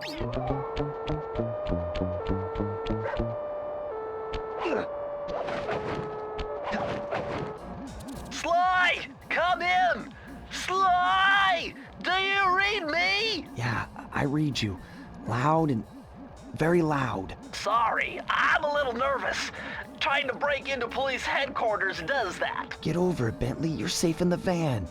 Sly! Come in! Sly! Do you read me? Yeah, I read you. Loud and very loud. Sorry, I'm a little nervous. Trying to break into police headquarters does that. Get over it, Bentley. You're safe in the van.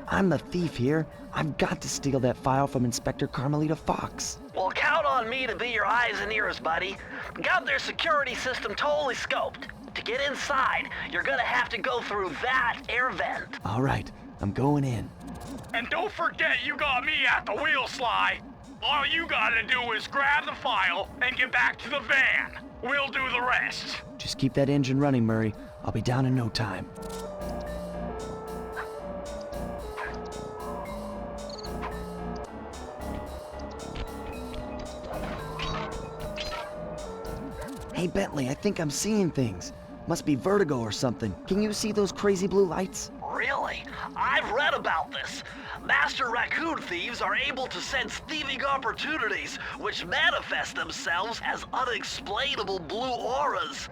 I'm the thief here. I've got to steal that file from Inspector Carmelita Fox. Well, count on me to be your eyes and ears, buddy. Got their security system totally scoped. To get inside, you're gonna have to go through that air vent. All right, I'm going in. And don't forget you got me at the wheel, Sly. All you gotta do is grab the file and get back to the van. We'll do the rest. Just keep that engine running, Murray. I'll be down in no time. Hey, Bentley, I think I'm seeing things. Must be vertigo or something. Can you see those crazy blue lights? Really? I've read about this. Master raccoon thieves are able to sense thieving opportunities, which manifest themselves as unexplainable blue auras.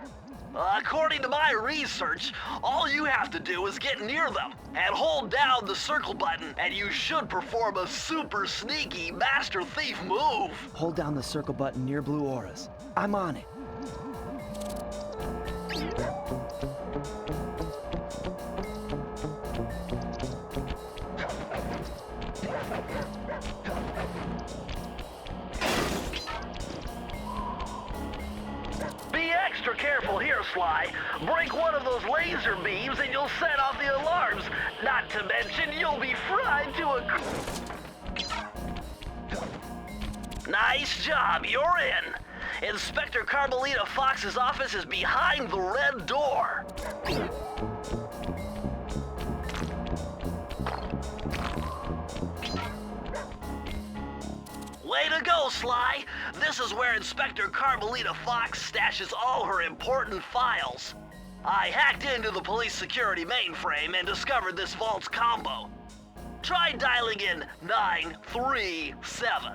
According to my research, all you have to do is get near them and hold down the circle button, and you should perform a super sneaky master thief move. Hold down the circle button near blue auras. I'm on it. Be extra careful here, Sly. Break one of those laser beams and you'll set off the alarms. Not to mention, you'll be fried to a... Nice job, you're in. Inspector Carmelita Fox's office is behind the red door. Way to go, Sly! This is where Inspector Carmelita Fox stashes all her important files. I hacked into the police security mainframe and discovered this vault's combo. Try dialing in 937.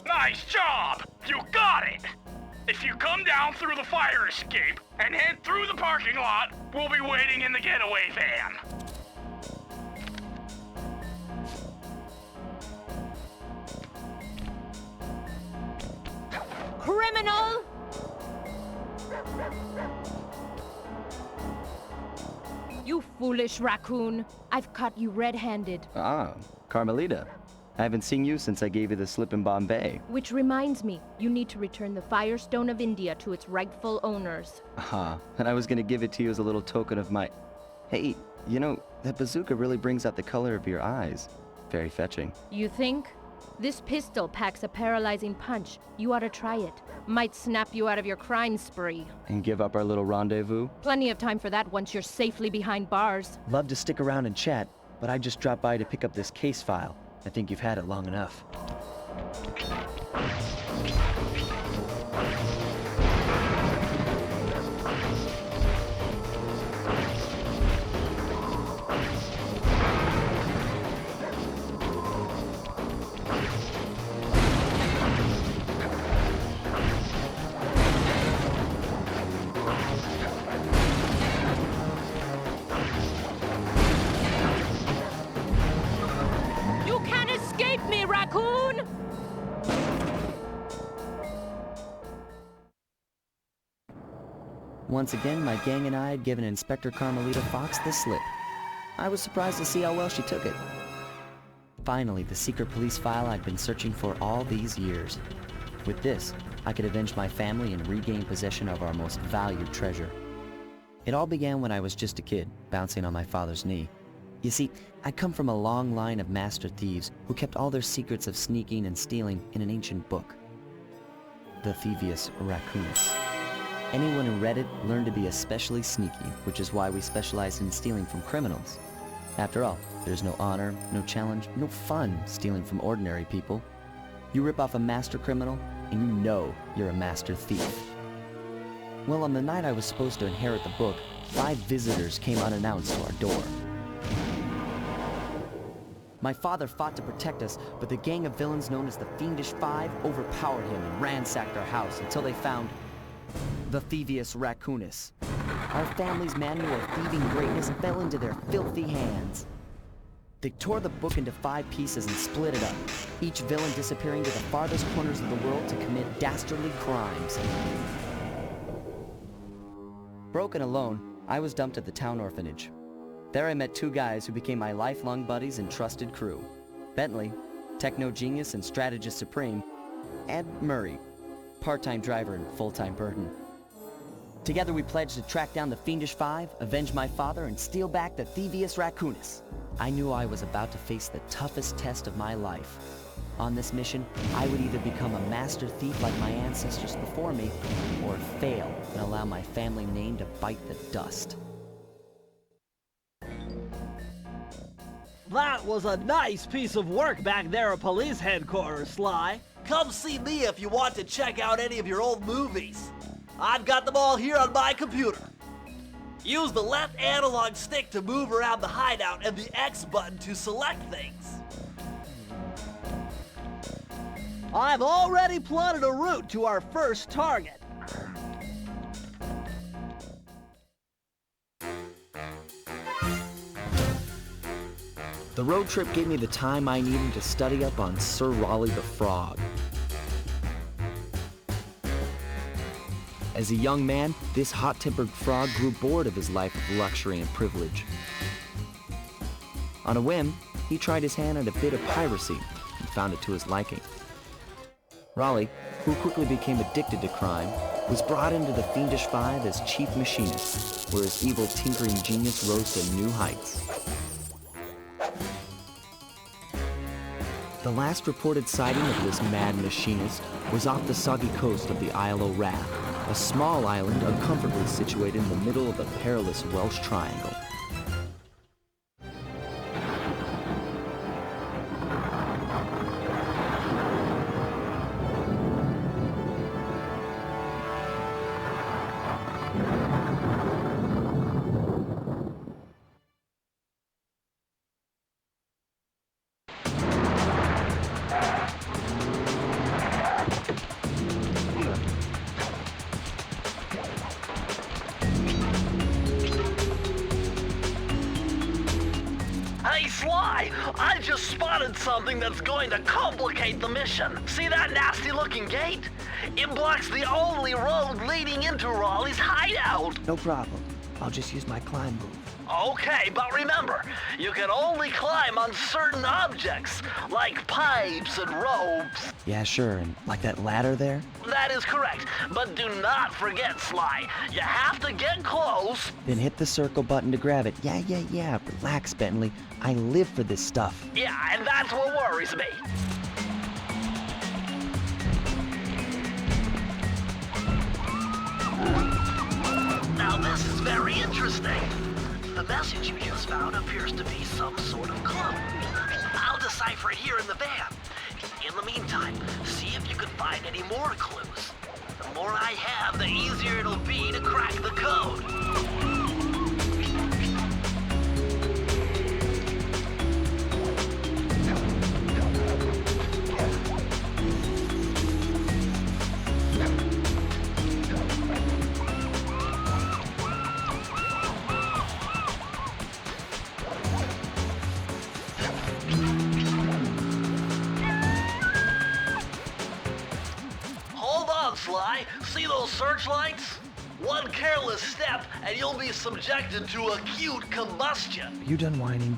Nice job! You got it! If you come down through the fire escape and head through the parking lot, we'll be waiting in the getaway van. Criminal! You foolish raccoon. I've caught you red-handed. Ah, Carmelita. I haven't seen you since I gave you the slip in Bombay. Which reminds me, you need to return the Firestone of India to its rightful owners. And I was gonna give it to you as a little token of my... Hey, you know, that bazooka really brings out the color of your eyes. Very fetching. You think? This pistol packs a paralyzing punch. You ought to try it. Might snap you out of your crime spree. And give up our little rendezvous? Plenty of time for that once you're safely behind bars. Love to stick around and chat, but I just dropped by to pick up this case file. I think you've had it long enough. You can't escape me, raccoon! Once again, my gang and I had given Inspector Carmelita Fox the slip. I was surprised to see how well she took it. Finally, the secret police file I'd been searching for all these years. With this, I could avenge my family and regain possession of our most valued treasure. It all began when I was just a kid, bouncing on my father's knee. You see, I come from a long line of master thieves who kept all their secrets of sneaking and stealing in an ancient book. The Thievius Raccoonus. Anyone who read it learned to be especially sneaky, which is why we specialize in stealing from criminals. After all, there's no honor, no challenge, no fun stealing from ordinary people. You rip off a master criminal, and you know you're a master thief. Well, on the night I was supposed to inherit the book, 5 visitors came unannounced to our door. My father fought to protect us, but the gang of villains known as the Fiendish Five overpowered him and ransacked our house until they found the Thievius Raccoonus. Our family's manual of thieving greatness fell into their filthy hands. They tore the book into 5 pieces and split it up, each villain disappearing to the farthest corners of the world to commit dastardly crimes. Broken alone, I was dumped at the town orphanage. There I met 2 guys who became my lifelong buddies and trusted crew. Bentley, techno genius and strategist supreme, and Murray, part-time driver and full-time burden. Together we pledged to track down the Fiendish Five, avenge my father, and steal back the Thievius Raccoonus. I knew I was about to face the toughest test of my life. On this mission, I would either become a master thief like my ancestors before me, or fail and allow my family name to bite the dust. That was a nice piece of work back there at police headquarters, Sly. Come see me if you want to check out any of your old movies. I've got them all here on my computer. Use the left analog stick to move around the hideout and the X button to select things. I've already plotted a route to our first target. The road trip gave me the time I needed to study up on Sir Raleigh the Frog. As a young man, this hot-tempered frog grew bored of his life of luxury and privilege. On a whim, he tried his hand at a bit of piracy and found it to his liking. Raleigh, who quickly became addicted to crime, was brought into the Fiendish Five as chief machinist, where his evil tinkering genius rose to new heights. The last reported sighting of this mad machinist was off the soggy coast of the Isle o' Wrath, a small island uncomfortably situated in the middle of the perilous Welsh Triangle. Hey, Sly! I just spotted something that's going to complicate the mission. See that nasty-looking gate? It blocks the only road leading into Raleigh's hideout. No problem. I'll just use my climb move. Okay, but remember, you can only climb on certain objects, like pipes and ropes. Yeah, sure, and like that ladder there? That is correct, but do not forget, Sly. You have to get close. Then hit the circle button to grab it. Yeah. Relax, Bentley. I live for this stuff. Yeah, and that's what worries me. Now this is very interesting. The message you just found appears to be some sort of clue. I'll decipher it here in the van. In the meantime, see if you can find any more clues. The more I have, the easier it'll be to crack the code. Sly, see those searchlights? One careless step and you'll be subjected to acute combustion. You done whining?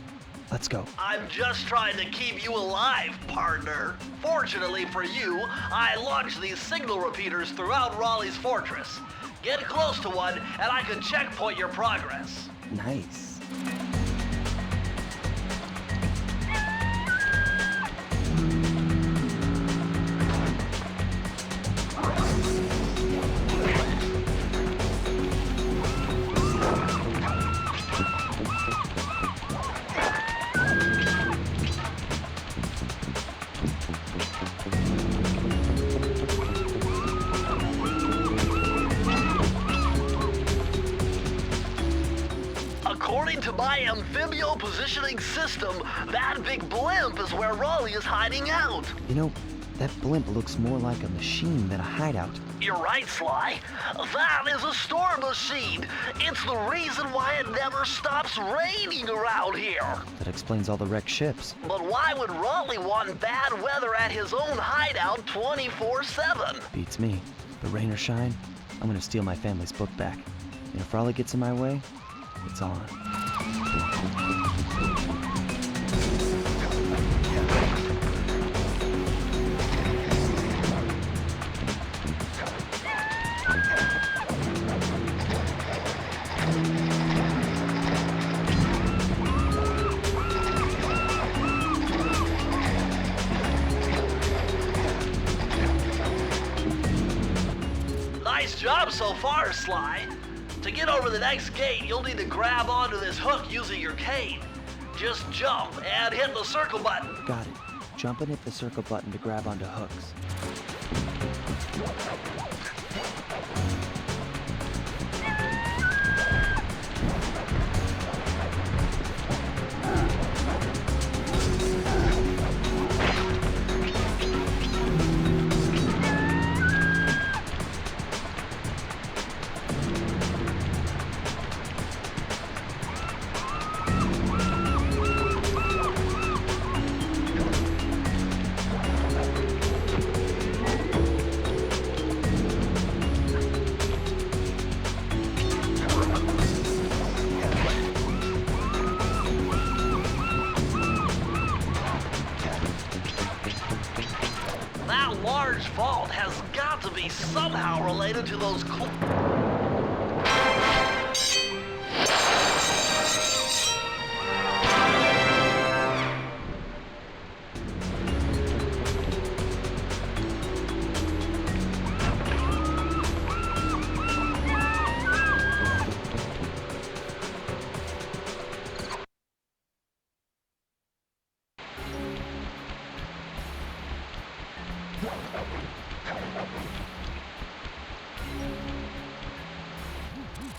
Let's go. I'm just trying to keep you alive, partner. Fortunately for you, I launched these signal repeaters throughout Raleigh's fortress. Get close to one and I can checkpoint your progress. Nice. to my amphibio positioning system, that big blimp is where Raleigh is hiding out. You know, that blimp looks more like a machine than a hideout. You're right, Sly. That is a storm machine. It's the reason why it never stops raining around here. That explains all the wrecked ships. But why would Raleigh want bad weather at his own hideout 24/7? Beats me. But rain or shine, I'm gonna steal my family's book back. And if Raleigh gets in my way, it's on. Nice job so far, Sly. To get over the next gate, you'll need to grab onto this hook using your cane. Just jump and hit the circle button. Got it. Jump and hit the circle button to grab onto hooks. That large vault has got to be somehow related to those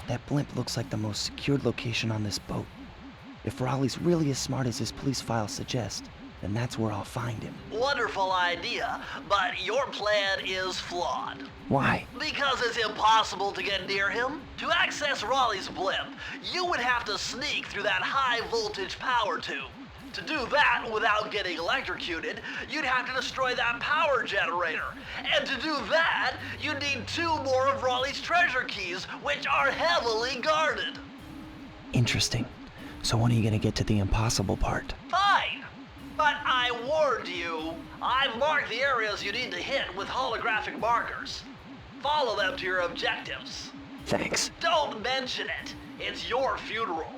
That blimp looks like the most secured location on this boat. If Raleigh's really as smart as his police files suggest, then that's where I'll find him. Wonderful idea, but your plan is flawed. Why? Because it's impossible to get near him. To access Raleigh's blimp, you would have to sneak through that high voltage power tube. To do that without getting electrocuted, you'd have to destroy that power generator. And to do that, you'd need 2 more of Raleigh's treasure keys, which are heavily guarded. Interesting. So when are you gonna get to the impossible part? Fine. But I warned you. I've marked the areas you need to hit with holographic markers. Follow them to your objectives. Thanks. Don't mention it. It's your funeral.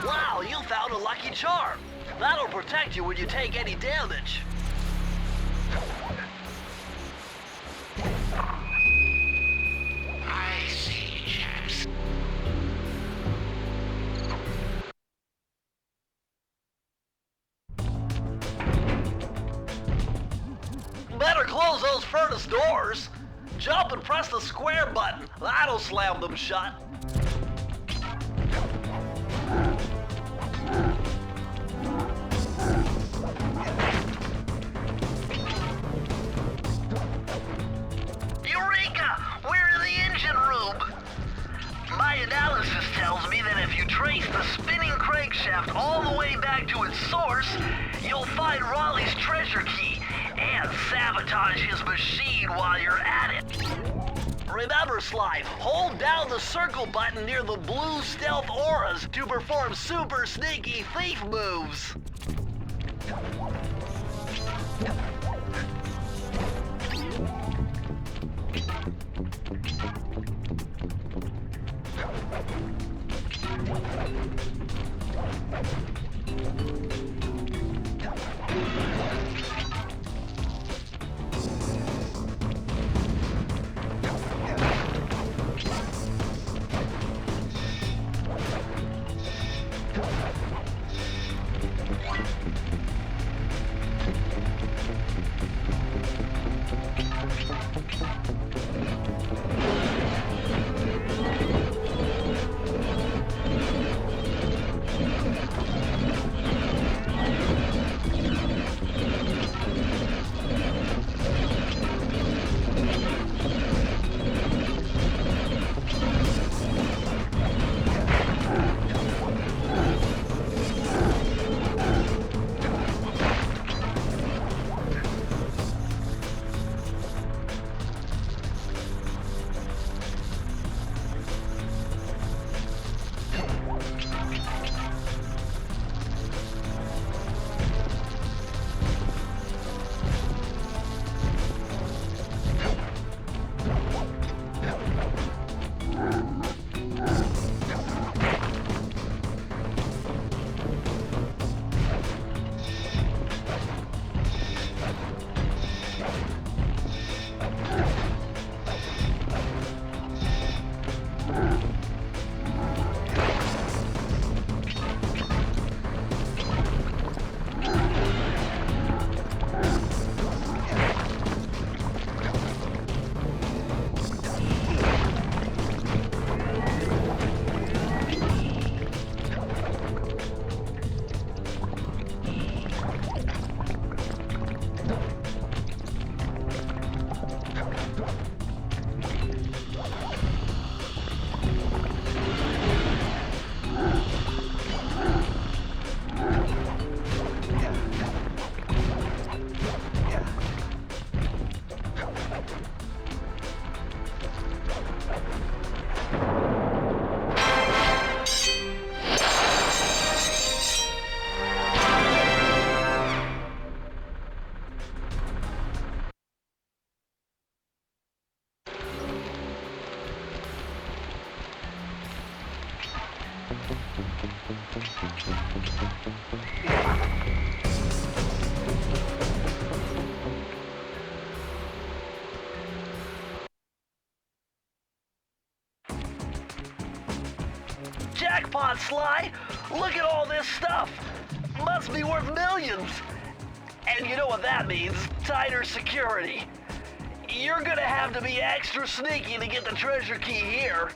Wow, you found a lucky charm. That'll protect you when you take any damage. I see, chaps. Better close those furnace doors. Jump and press the square button. That'll slam them shut. Eureka! We're in the engine room. My analysis tells me that if you trace the spinning crankshaft all the way back to its source, you'll find Raleigh's treasure key and sabotage his machine while you're at it. Remember, Sly, hold down the circle button near the blue stealth auras to perform super sneaky thief moves. Jackpot, Sly! Look at all this stuff! Must be worth millions! And you know what that means? Tighter security. You're gonna have to be extra sneaky to get the treasure key here.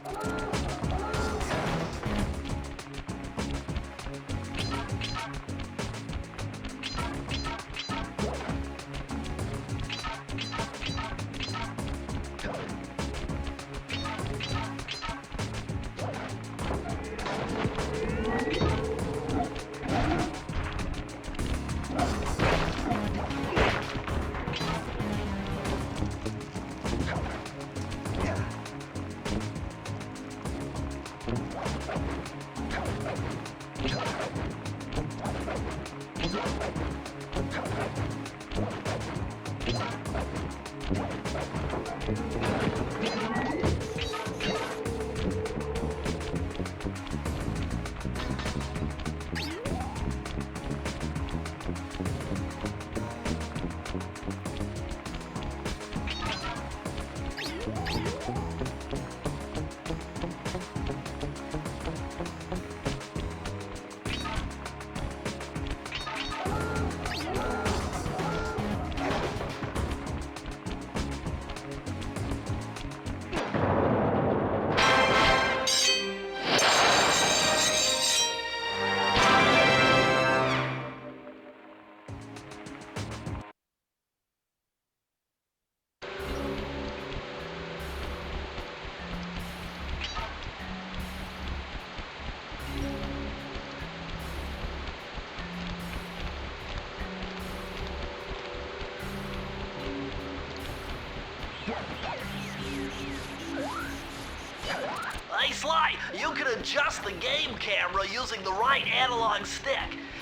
Hey Sly, you can adjust the game camera using the right analog stick.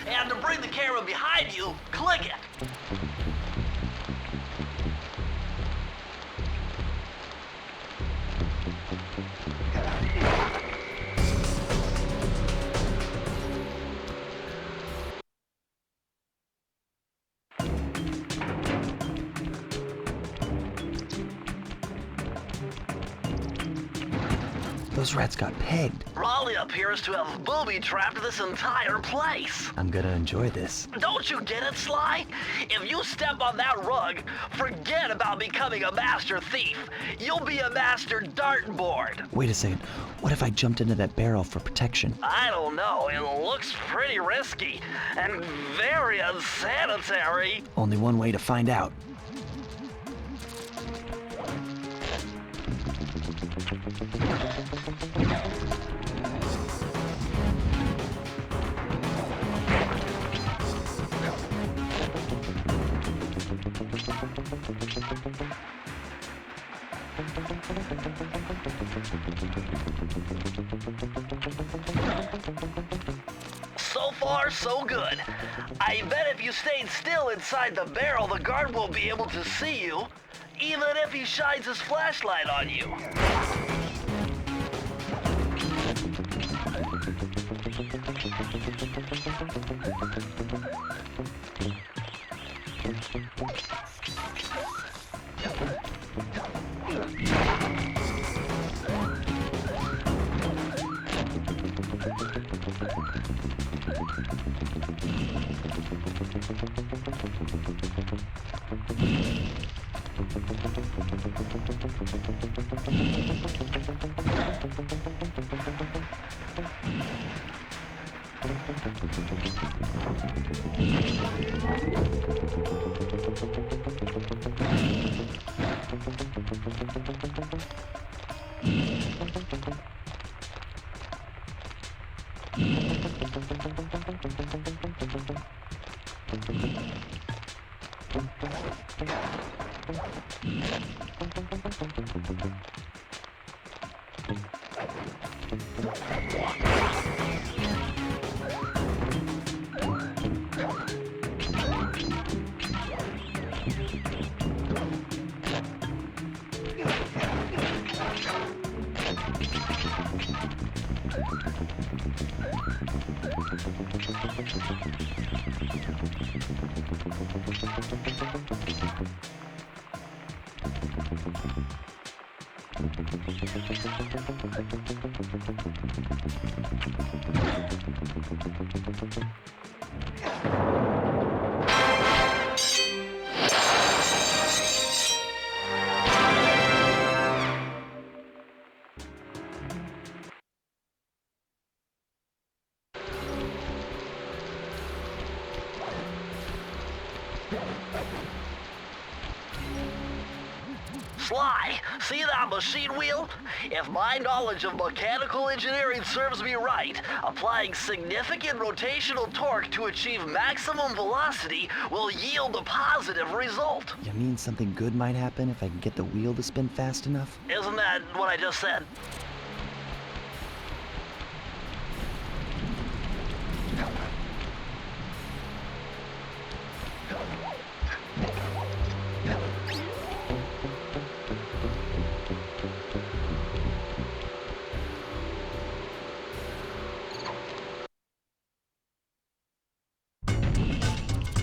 And to bring the camera behind you, click it. Those rats got pegged. Raleigh appears to have booby-trapped this entire place. I'm gonna enjoy this. Don't you get it, Sly? If you step on that rug, forget about becoming a master thief. You'll be a master dartboard. Wait a second. What if I jumped into that barrel for protection? I don't know. It looks pretty risky and very unsanitary. Only one way to find out. So far, so good. I bet if you stayed still inside the barrel, the guard won't be able to see you, even if he shines his flashlight on you. Sly, see that machine wheel? If my knowledge of mechanical engineering serves me right, applying significant rotational torque to achieve maximum velocity will yield a positive result. You mean something good might happen if I can get the wheel to spin fast enough? Isn't that what I just said?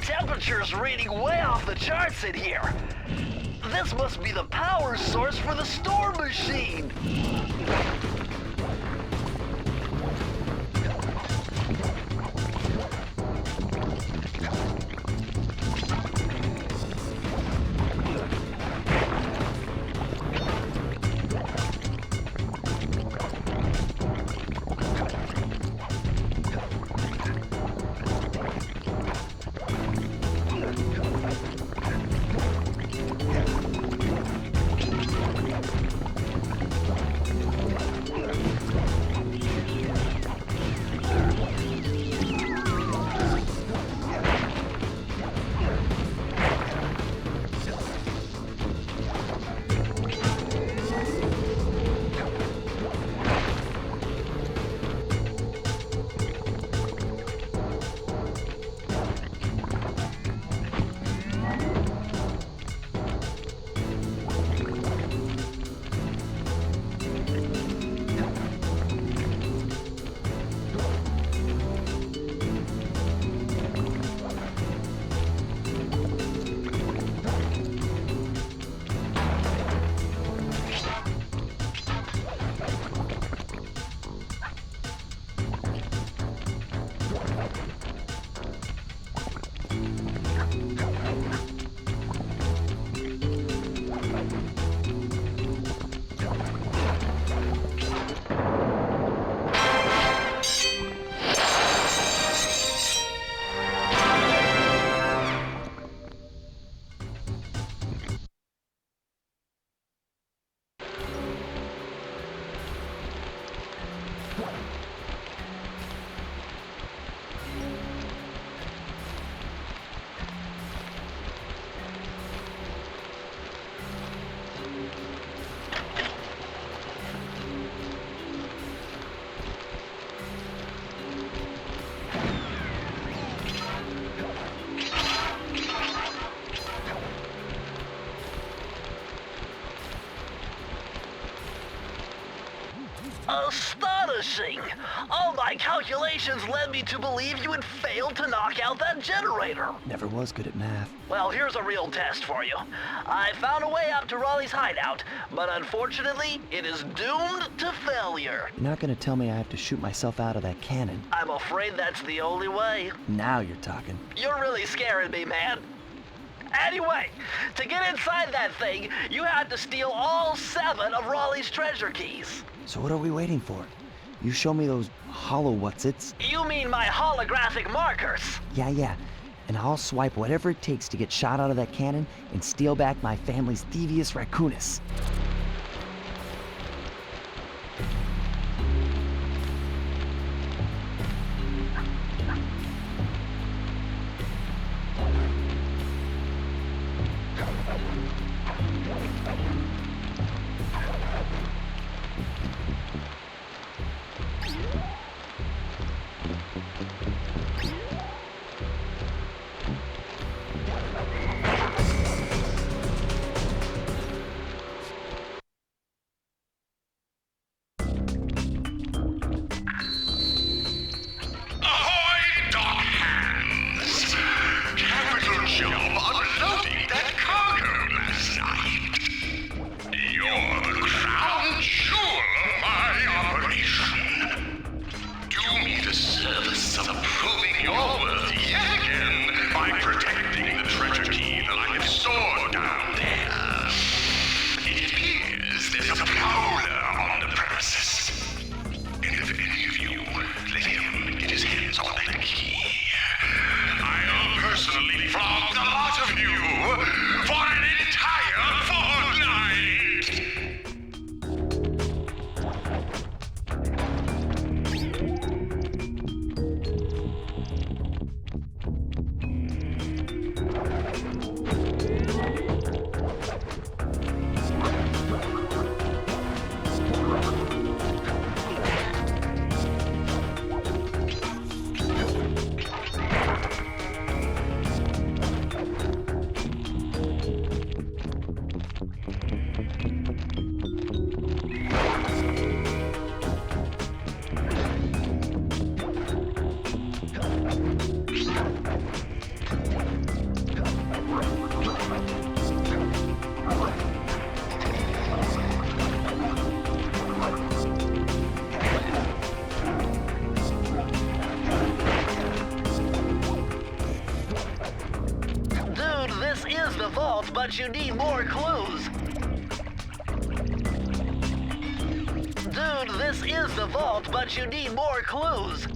Temperature's reading way off the charts in here. This must be the power source for the storm machine. Astonishing! All my calculations led me to believe you had failed to knock out that generator. Never was good at math. Well, here's a real test for you. I found a way out to Raleigh's hideout, but unfortunately, it is doomed to failure. You're not gonna tell me I have to shoot myself out of that cannon. I'm afraid that's the only way. Now you're talking. You're really scaring me, man. Anyway, to get inside that thing, you had to steal all 7 of Raleigh's treasure keys. So what are we waiting for? You show me those hollow what's-its? You mean my holographic markers? Yeah. And I'll swipe whatever it takes to get shot out of that cannon and steal back my family's Thievius Raccoonus. but you need more clues. Dude, this is the vault, but you need more clues.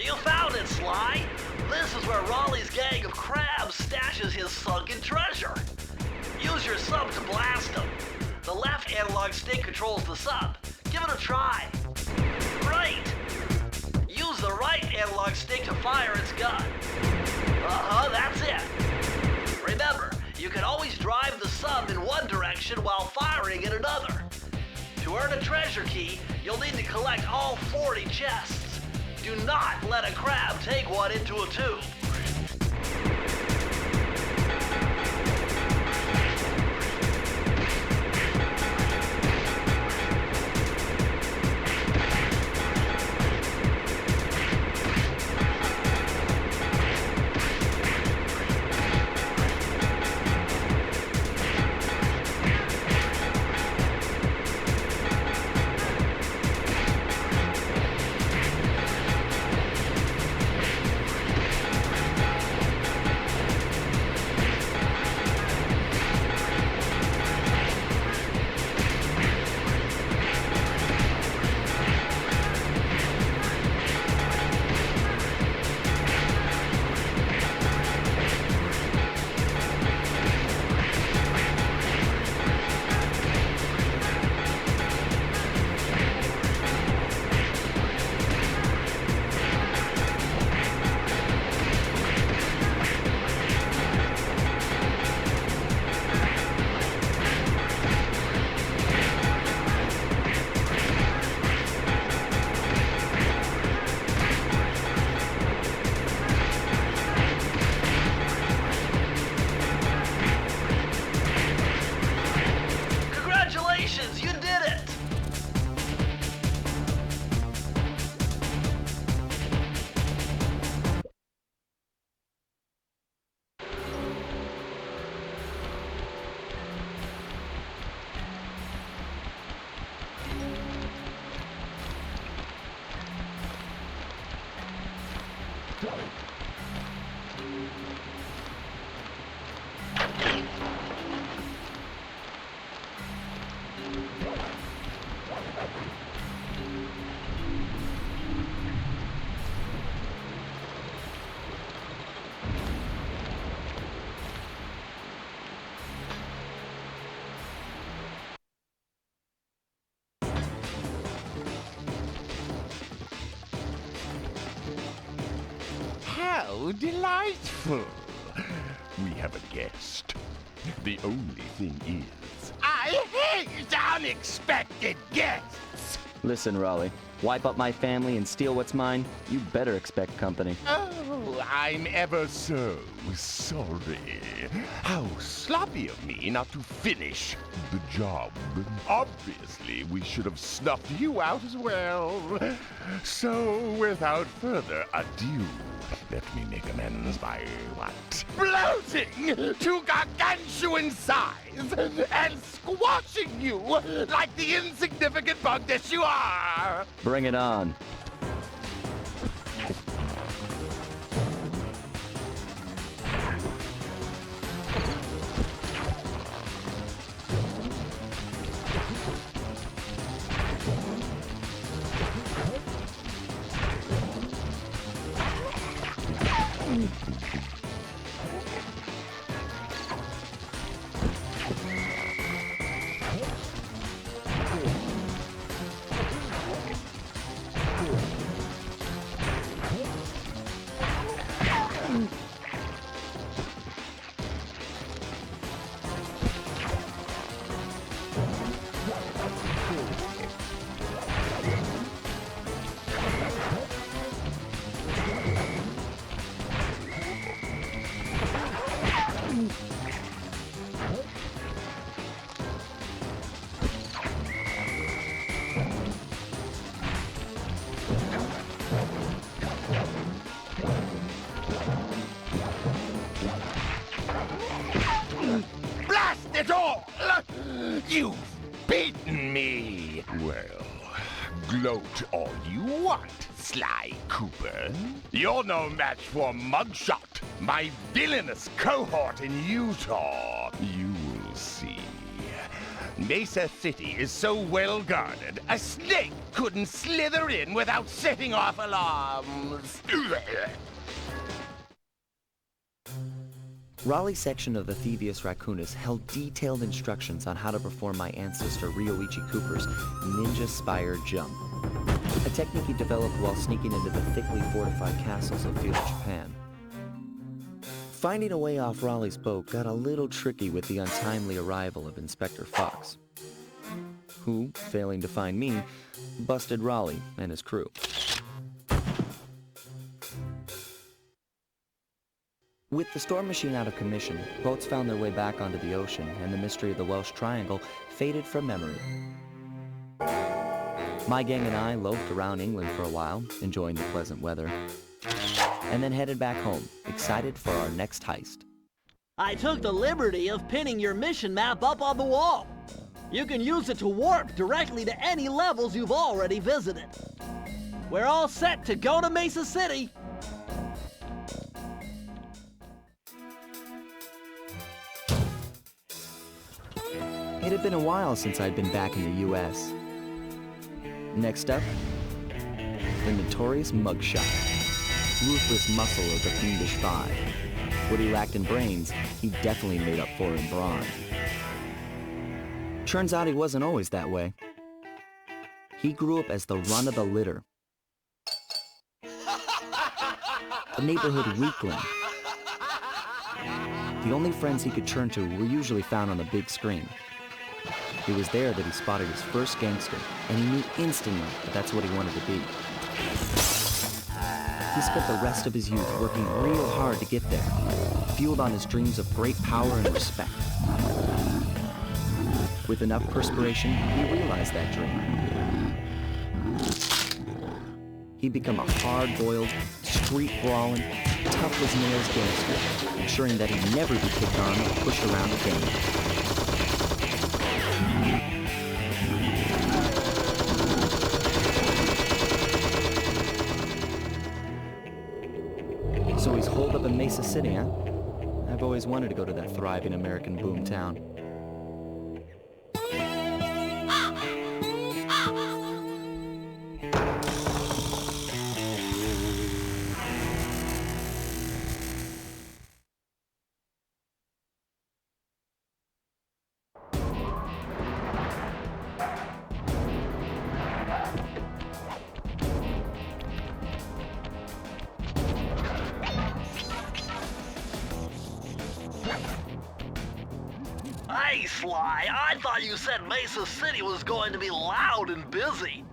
You found it, Sly. This is where Raleigh's gang of crabs stashes his sunken treasure. Use your sub to blast them. The left analog stick controls the sub. Give it a try. Great! Use the right analog stick to fire its gun. That's it. Remember, you can always drive the sub in one direction while firing in another. To earn a treasure key, you'll need to collect all 40 chests. Do not let a crab take one into a tube. How delightful! We have a guest. The only thing is, I hate unexpected guests! Listen, Raleigh. Wipe up my family and steal what's mine? You better expect company. Oh, I'm ever so sorry. How sloppy of me not to finish the job. Obviously, we should have snuffed you out as well. So, without further ado, let me make amends by what? Bloating to gargantuan size and squashing you like the insignificant bug that you are! Bring it on. You've beaten me! Well, gloat all you want, Sly Cooper. You're no match for Mugshot, my villainous cohort in Utah. You will see. Mesa City is so well guarded, a snake couldn't slither in without setting off alarms. Raleigh's section of the Thievius Raccoonus held detailed instructions on how to perform my ancestor Ryoichi Cooper's Ninja Spire Jump, a technique he developed while sneaking into the thickly fortified castles of feudal Japan. Finding a way off Raleigh's boat got a little tricky with the untimely arrival of Inspector Fox, who, failing to find me, busted Raleigh and his crew. With the storm machine out of commission, boats found their way back onto the ocean, and the mystery of the Welsh Triangle faded from memory. My gang and I loafed around England for a while, enjoying the pleasant weather, and then headed back home, excited for our next heist. I took the liberty of pinning your mission map up on the wall. You can use it to warp directly to any levels you've already visited. We're all set to go to Mesa City. It had been a while since I'd been back in the U.S. Next up, the notorious Mugshot. Ruthless muscle of the fiendish five. What he lacked in brains, he definitely made up for in brawn. Turns out he wasn't always that way. He grew up as the run of the litter. A neighborhood weakling. The only friends he could turn to were usually found on the big screen. It was there that he spotted his first gangster, and he knew instantly that that's what he wanted to be. He spent the rest of his youth working real hard to get there, fueled on his dreams of great power and respect. With enough perspiration, he realized that dream. He'd become a hard-boiled, street-brawling, tough-as-nails gangster, ensuring that he'd never be picked on or pushed around again. So he's holed up in Mesa City, huh? I've always wanted to go to that thriving American boom town. Hey, Sly, I thought you said Mesa City was going to be loud and busy.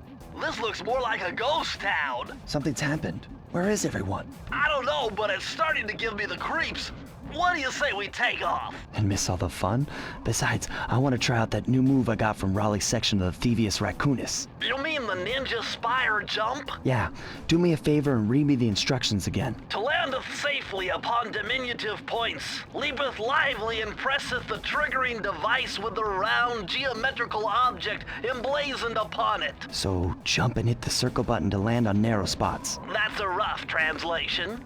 This looks more like a ghost town. Something's happened. Where is everyone? I don't know, but it's starting to give me the creeps. What do you say we take off? And miss all the fun? Besides, I want to try out that new move I got from Raleigh's section of the Thievius Raccoonus. You mean the Ninja Spire Jump? Yeah, do me a favor and read me the instructions again. To landeth safely upon diminutive points, leapeth lively and presseth the triggering device with the round geometrical object emblazoned upon it. So jump and hit the circle button to land on narrow spots. That's a rough translation.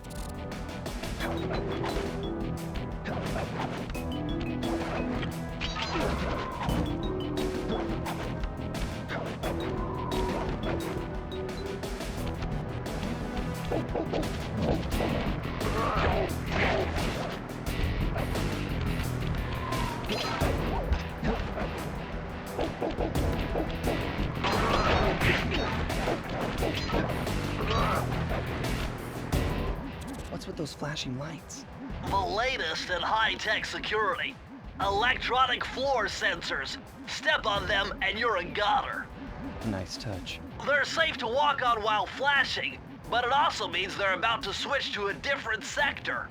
What's with those flashing lights? The latest in high-tech security. Electronic floor sensors. Step on them and you're a goner. Nice touch. They're safe to walk on while flashing, but it also means they're about to switch to a different sector.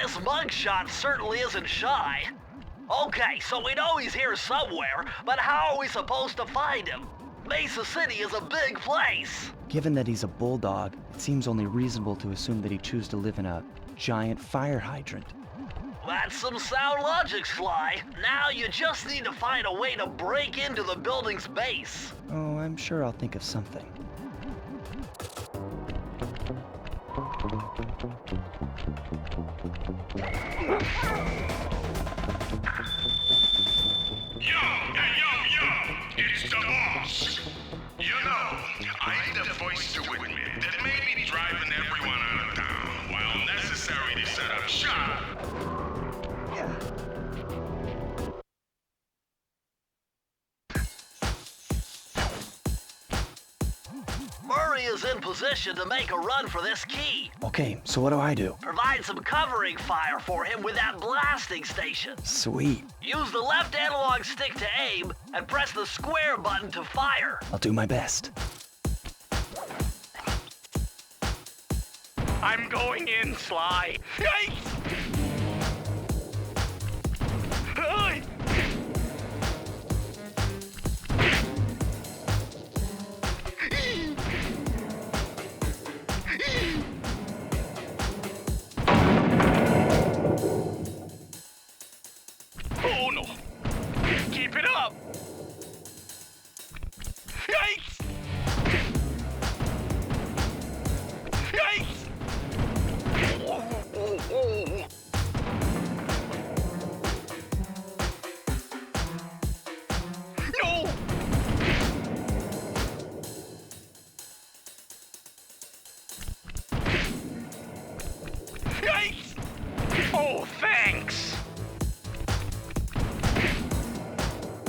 This mugshot certainly isn't shy. Okay, so we know he's here somewhere, but how are we supposed to find him? Mesa City is a big place. Given that he's a bulldog, it seems only reasonable to assume that he'd choose to live in a giant fire hydrant. That's some sound logic, Sly. Now you just need to find a way to break into the building's base. Oh, I'm sure I'll think of something. Yo! It's the boss! You know, I'm the voice to admit that maybe driving everyone out of town, while necessary to set up shop, Murray is in position to make a run for this key. Okay, so what do I do? Provide some covering fire for him with that blasting station. Sweet. Use the left analog stick to aim and press the square button to fire. I'll do my best. I'm going in, Sly. Yikes! Hey! Oh no! Keep it up! Yikes! Yikes! No! Yikes! Oh, thanks!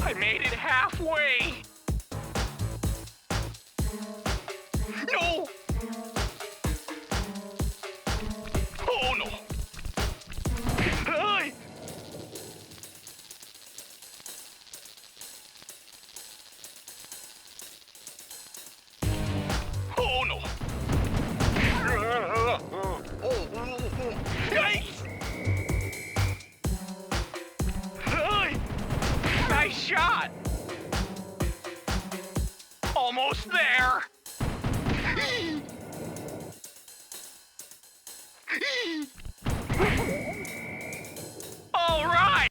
I made it halfway! No! Oh no! Hey! Oh no! Yikes! Hey! Nice shot! Almost there! All right!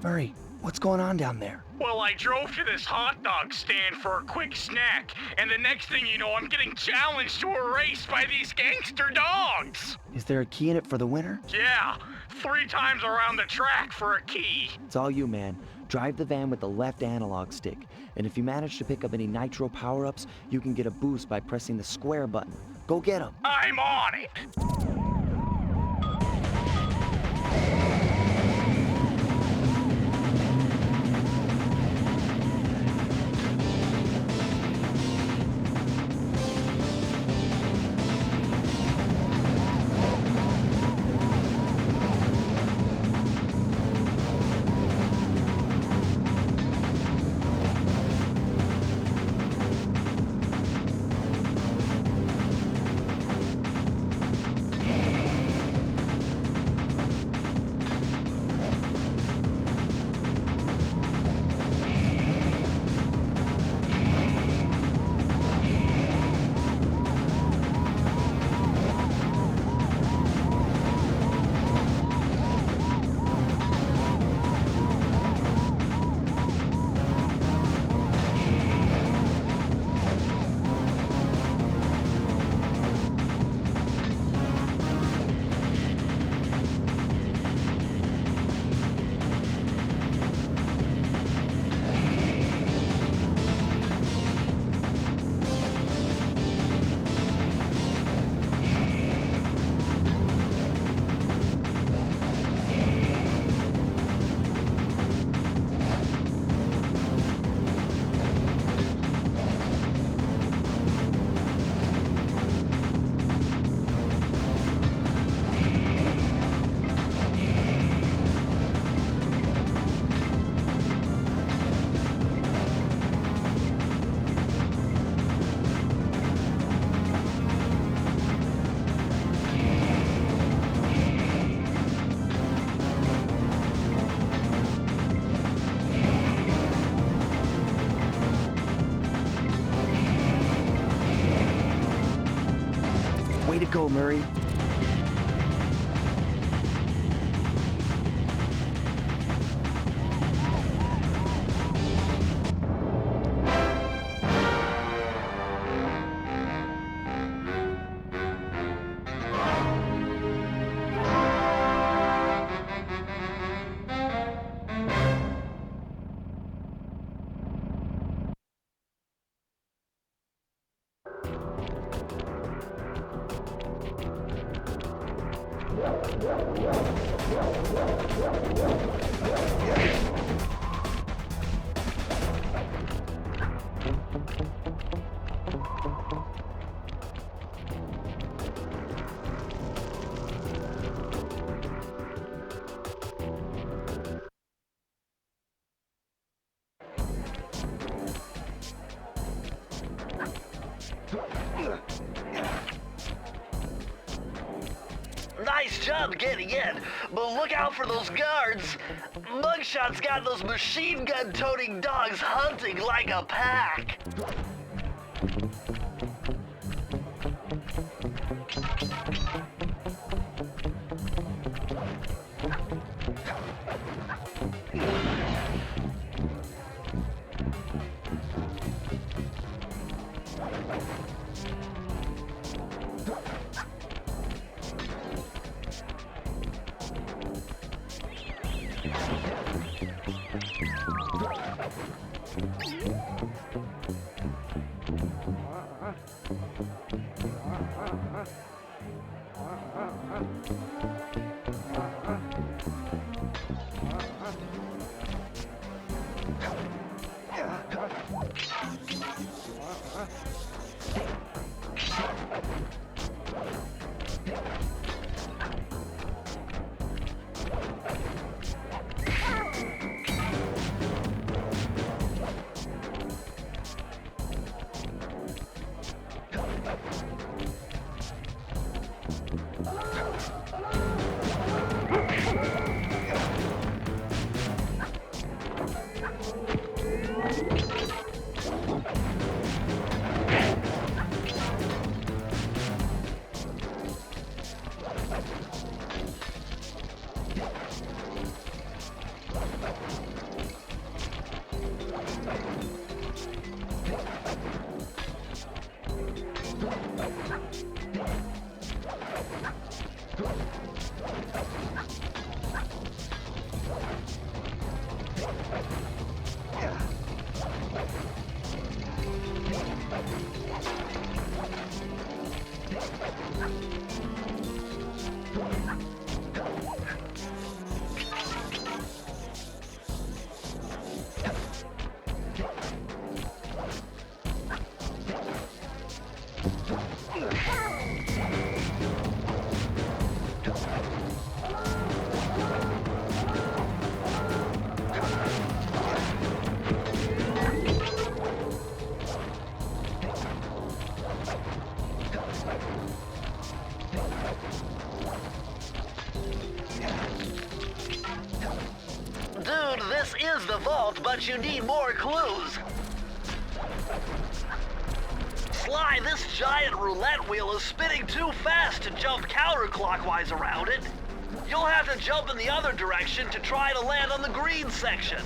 Murray, what's going on down there? Well, I drove to this hot dog stand for a quick snack, and the next thing you know, I'm getting challenged to a race by these gangster dogs! Is there a key in it for the winner? Yeah, 3 times around the track for a key. It's all you, man. Drive the van with the left analog stick. And if you manage to pick up any nitro power-ups, you can get a boost by pressing the square button. Go get them. I'm on it! go, Murray. Nice job getting in, but look out for those guards. Mugshot's got those machine gun-toting dogs hunting like a pack. Dude, this is the vault, but you need more clues. Sly, this giant roulette wheel is spinning too fast to jump counterclockwise around it. You'll have to jump in the other direction to try to land on the green section.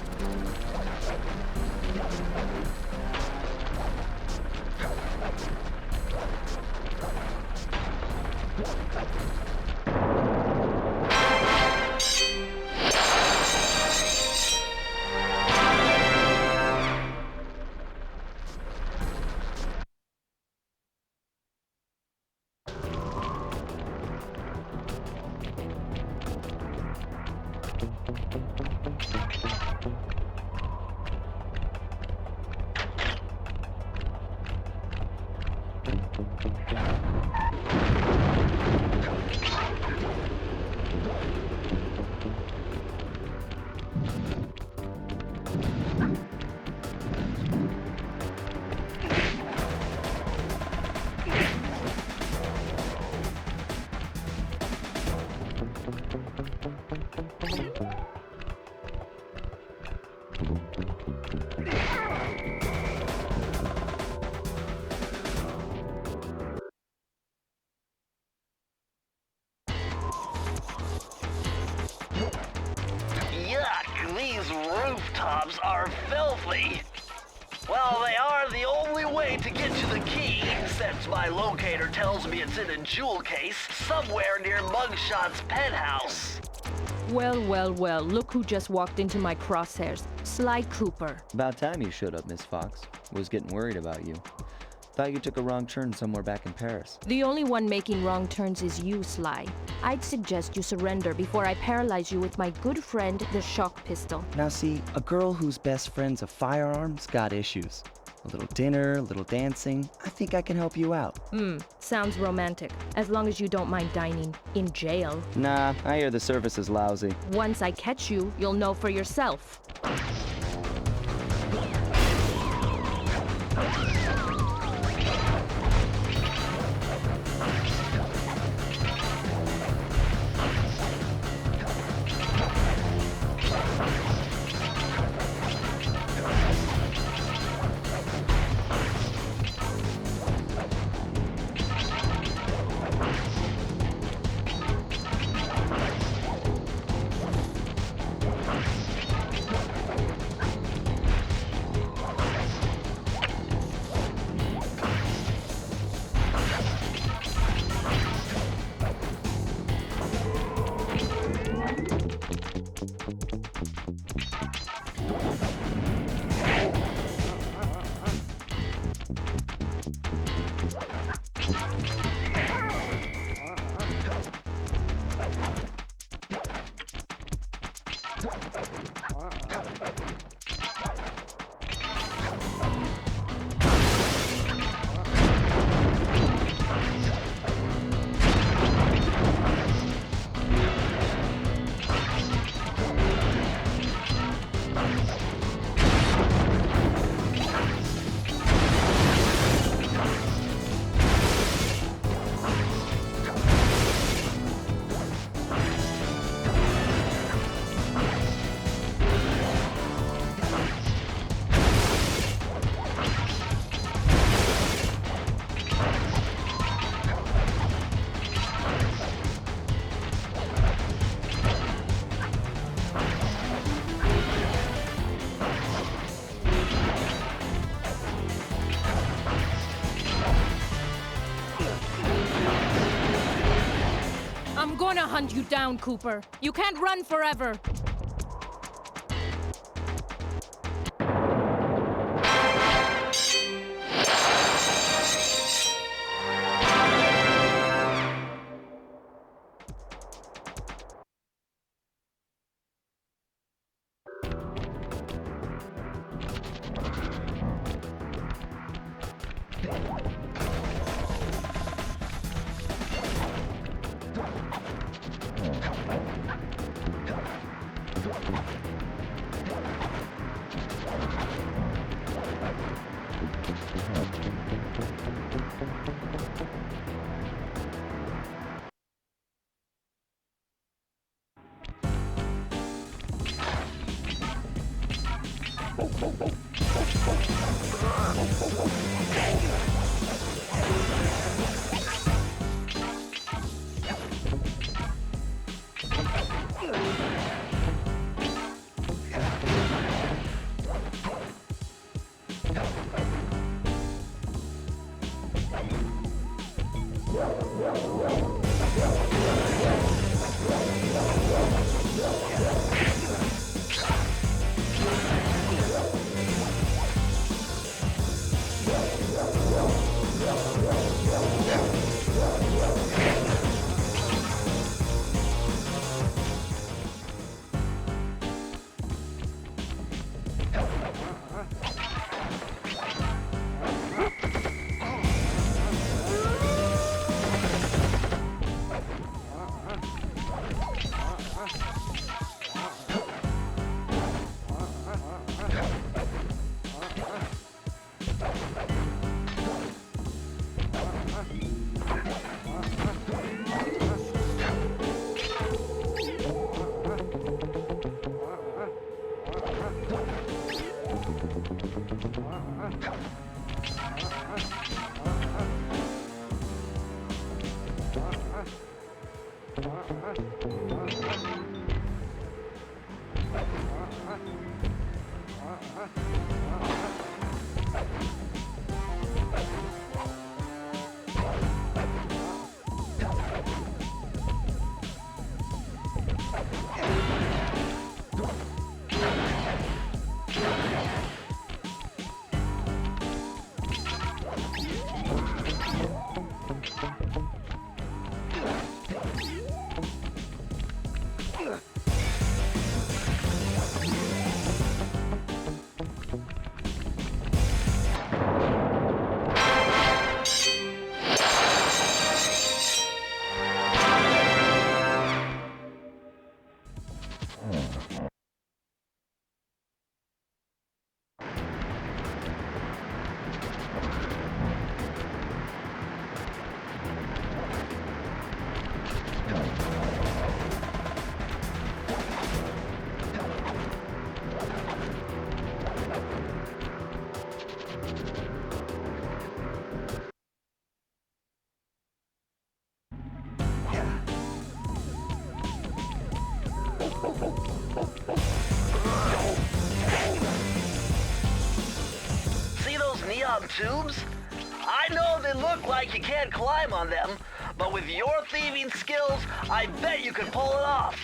laptops are filthy. Well, they are the only way to get to the key, since my locator tells me it's in a jewel case somewhere near Mugshot's penthouse. Well, well, well, look who just walked into my crosshairs. Sly Cooper. About time you showed up, Miss Fox. Was getting worried about you. Thought you took a wrong turn somewhere back in Paris. The only one making wrong turns is you, Sly. I'd suggest you surrender before I paralyze you with my good friend, the shock pistol. Now see, a girl whose best friend's a firearm's got issues. A little dinner, a little dancing. I think I can help you out. Sounds romantic, as long as you don't mind dining in jail. Nah, I hear the service is lousy. Once I catch you, you'll know for yourself. I'm gonna hunt you down, Cooper. You can't run forever. underground tubes? I know they look like you can't climb on them, but with your thieving skills, I bet you could pull it off.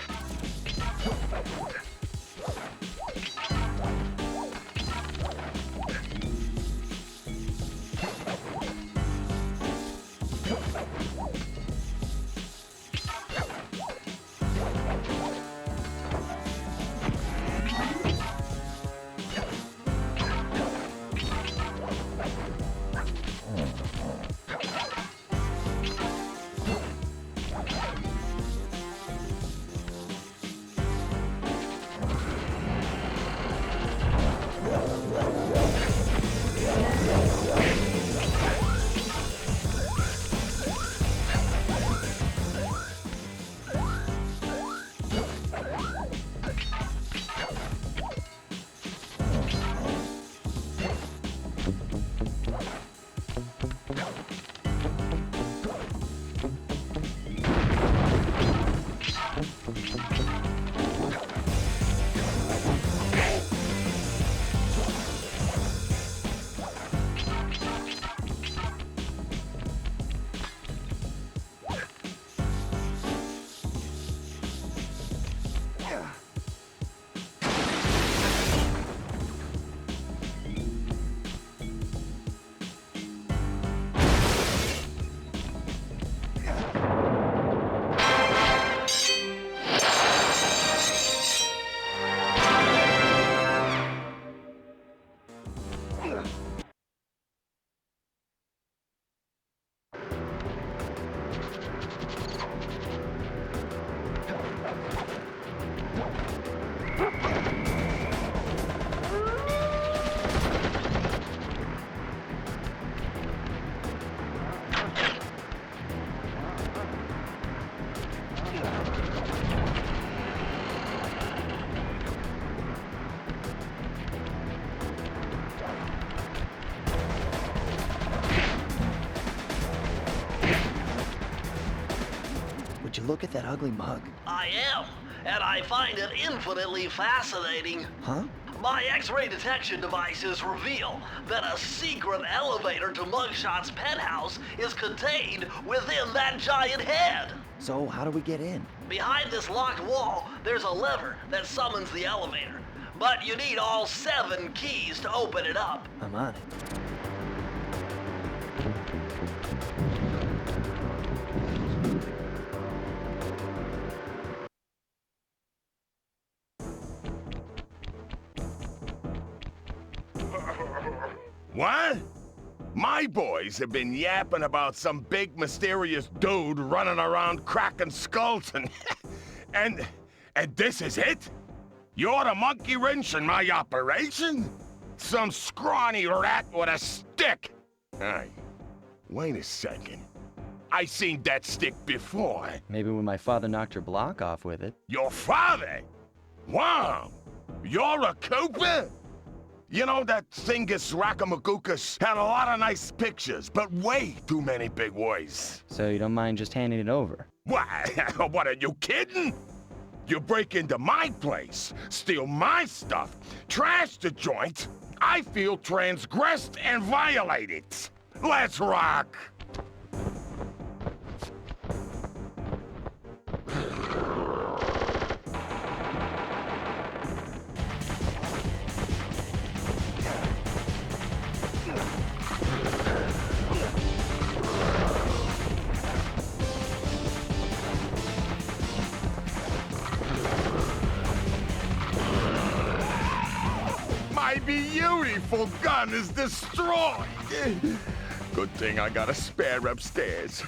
Would you look at that ugly mug? I am, and I find it infinitely fascinating. Huh? My X-ray detection devices reveal that a secret elevator to Mugshot's penthouse is contained within that giant head. So how do we get in? Behind this locked wall, there's a lever that summons the elevator. But you need all 7 keys to open it up. I'm on it. What? My boys have been yapping about some big mysterious dude running around cracking skulls and this is it? You're the monkey wrench in my operation? Some scrawny rat with a stick? Hey, wait a second. I seen that stick before. Maybe when my father knocked your block off with it. Your father? Wow! You're a Cooper? You know, that Thievius Raccoonus had a lot of nice pictures, but way too many big words. So you don't mind just handing it over? What? What, are you kidding? You break into my place, steal my stuff, trash the joint. I feel transgressed and violated. Let's rock! My beautiful gun is destroyed. Good thing I got a spare upstairs.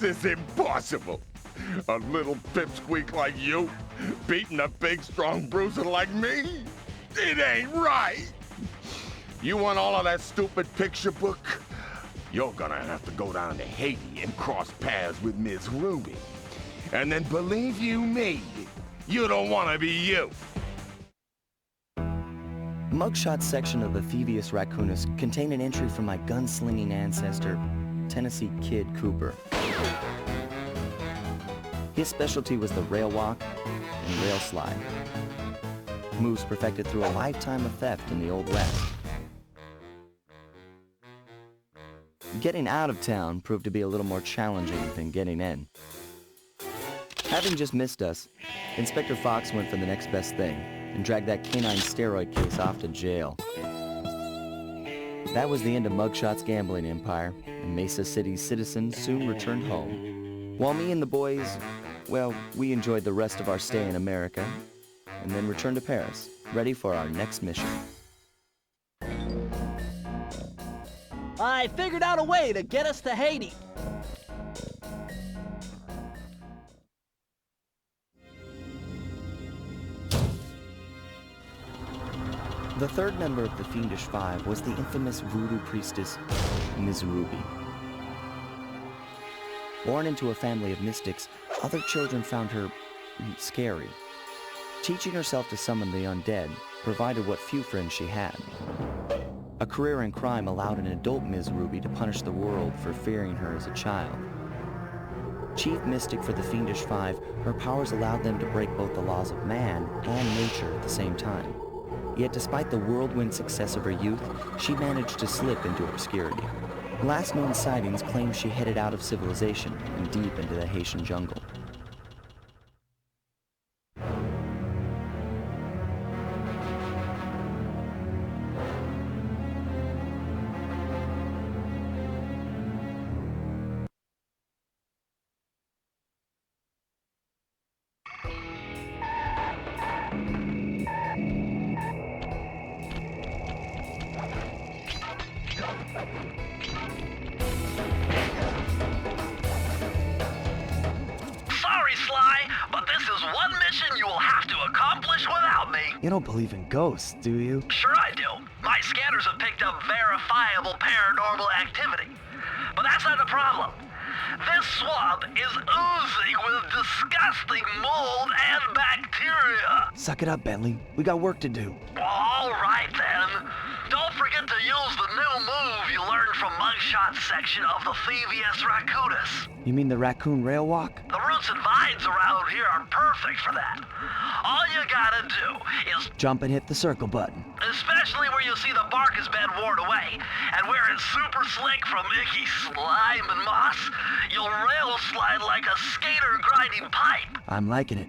is impossible. A little pipsqueak like you, beating a big, strong bruiser like me? It ain't right. You want all of that stupid picture book? You're gonna have to go down to Haiti and cross paths with Miss Ruby. And then believe you me, you don't want to be you. The mugshot section of the Thievius Raccoonus contained an entry from my gunslinging ancestor, Tennessee Kid Cooper. His specialty was the rail walk and rail slide, moves perfected through a lifetime of theft in the Old West. Getting out of town proved to be a little more challenging than getting in. Having just missed us, Inspector Fox went for the next best thing and dragged that canine steroid case off to jail. That was the end of Mugshot's gambling empire, and Mesa City's citizens soon returned home. While me and the boys, well, we enjoyed the rest of our stay in America, and then returned to Paris, ready for our next mission. I figured out a way to get us to Haiti. The third member of the Fiendish Five was the infamous voodoo priestess, Ms. Ruby. Born into a family of mystics, other children found her scary. Teaching herself to summon the undead provided what few friends she had. A career in crime allowed an adult Ms. Ruby to punish the world for fearing her as a child. Chief mystic for the Fiendish Five, her powers allowed them to break both the laws of man and nature at the same time. Yet despite the whirlwind success of her youth, she managed to slip into obscurity. Last known sightings claim she headed out of civilization and deep into the Haitian jungle. You don't believe in ghosts, do you? Sure I do. My scanners have picked up verifiable paranormal activity. But that's not the problem. This swamp is oozing with disgusting mold and bacteria. Suck it up, Bentley. We got work to do. Well, all right then. Don't forget to use the new move you learned from Mugshot's section of the Thievius Raccoonus. You mean the raccoon rail walk? The roots and vines around here are perfect for that. All you gotta do is jump and hit the circle button. especially where you see the bark has been worn away, and where it's super slick from icky slime and moss, you'll rail slide like a skater grinding pipe. I'm liking it.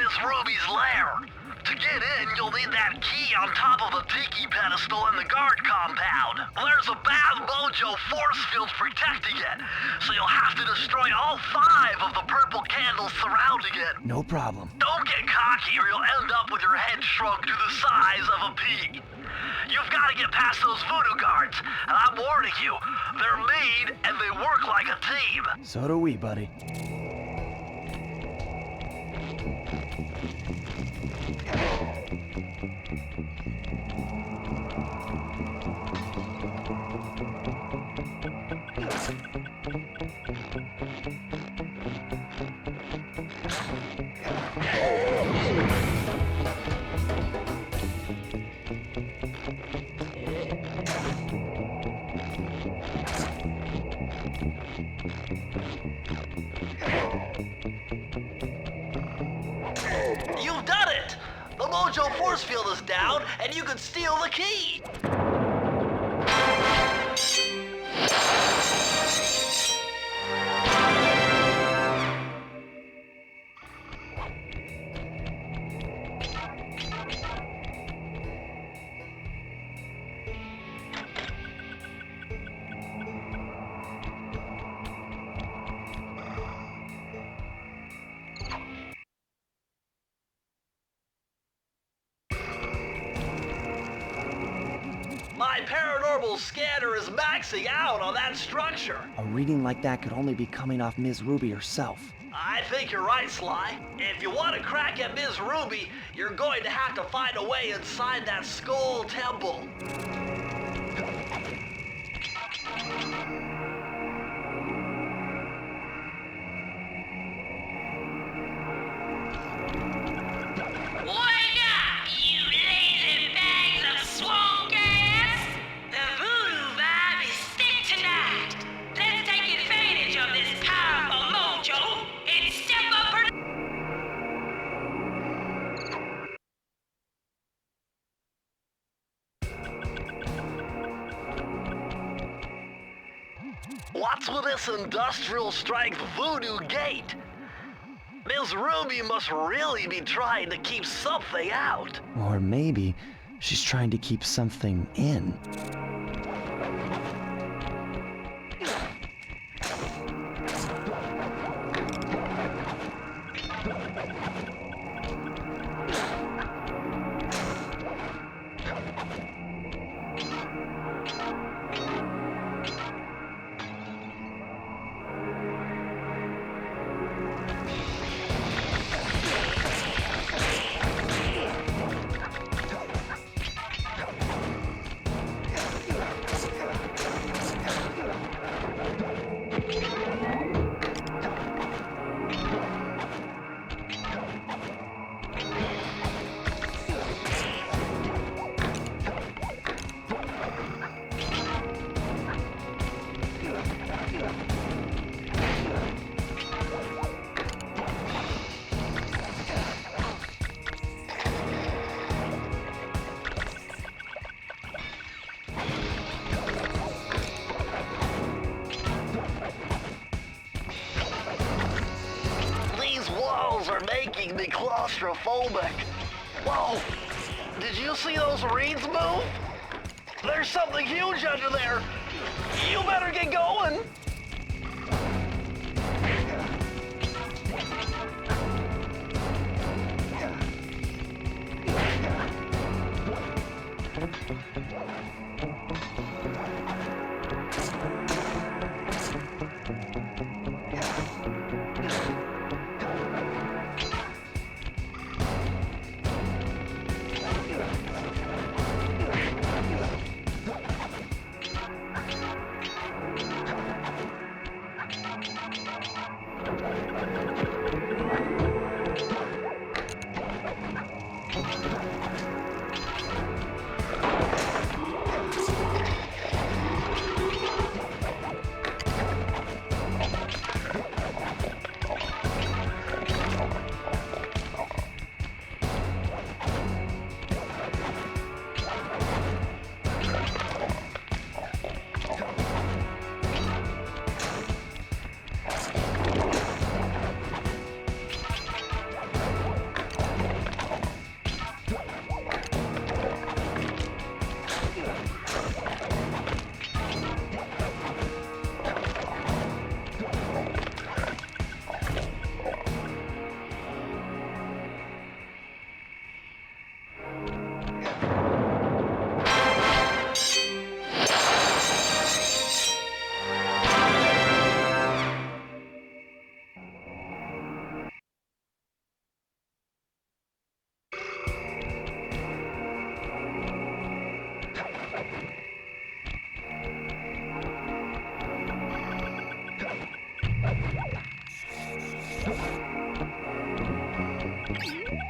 Miss Ruby's lair. To get in, you'll need that key on top of a tiki pedestal in the guard compound. There's a bad mojo force field protecting it, so you'll have to destroy all 5 of the purple candles surrounding it. No problem. Don't get cocky or you'll end up with your head shrunk to the size of a pea. You've got to get past those voodoo guards, and I'm warning you, they're mean and they work like a team. So do we, buddy. You've done it! The mojo force field is down, and you can steal the key! My paranormal scanner is maxing out on that structure. A reading like that could only be coming off Ms. Ruby herself. I think you're right, Sly. If you want to crack at Ms. Ruby, you're going to have to find a way inside that skull temple. Wake up, you lazy bags of swamp gas! The voodoo vibe is thick tonight. Let's take advantage of this powerful mojo and step up her. What's with this industrial strength voodoo gate? Ms. Ruby must really be trying to keep something out. Or maybe she's trying to keep something in. Are making me claustrophobic. Whoa! Did you see those reeds move? There's something huge under there. You better get going.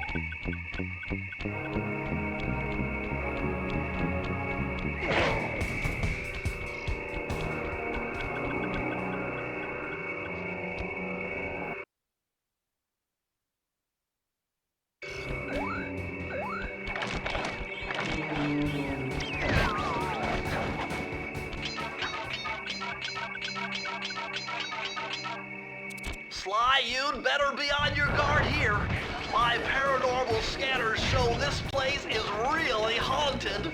Sly, you'd better be on your guard here. My paranormal scanners show this place is really haunted.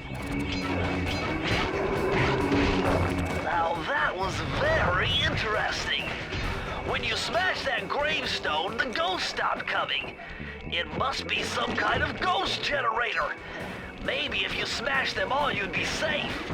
Now that was very interesting. When you smashed that gravestone, the ghosts stopped coming. It must be some kind of ghost generator. Maybe if you smashed them all, you'd be safe.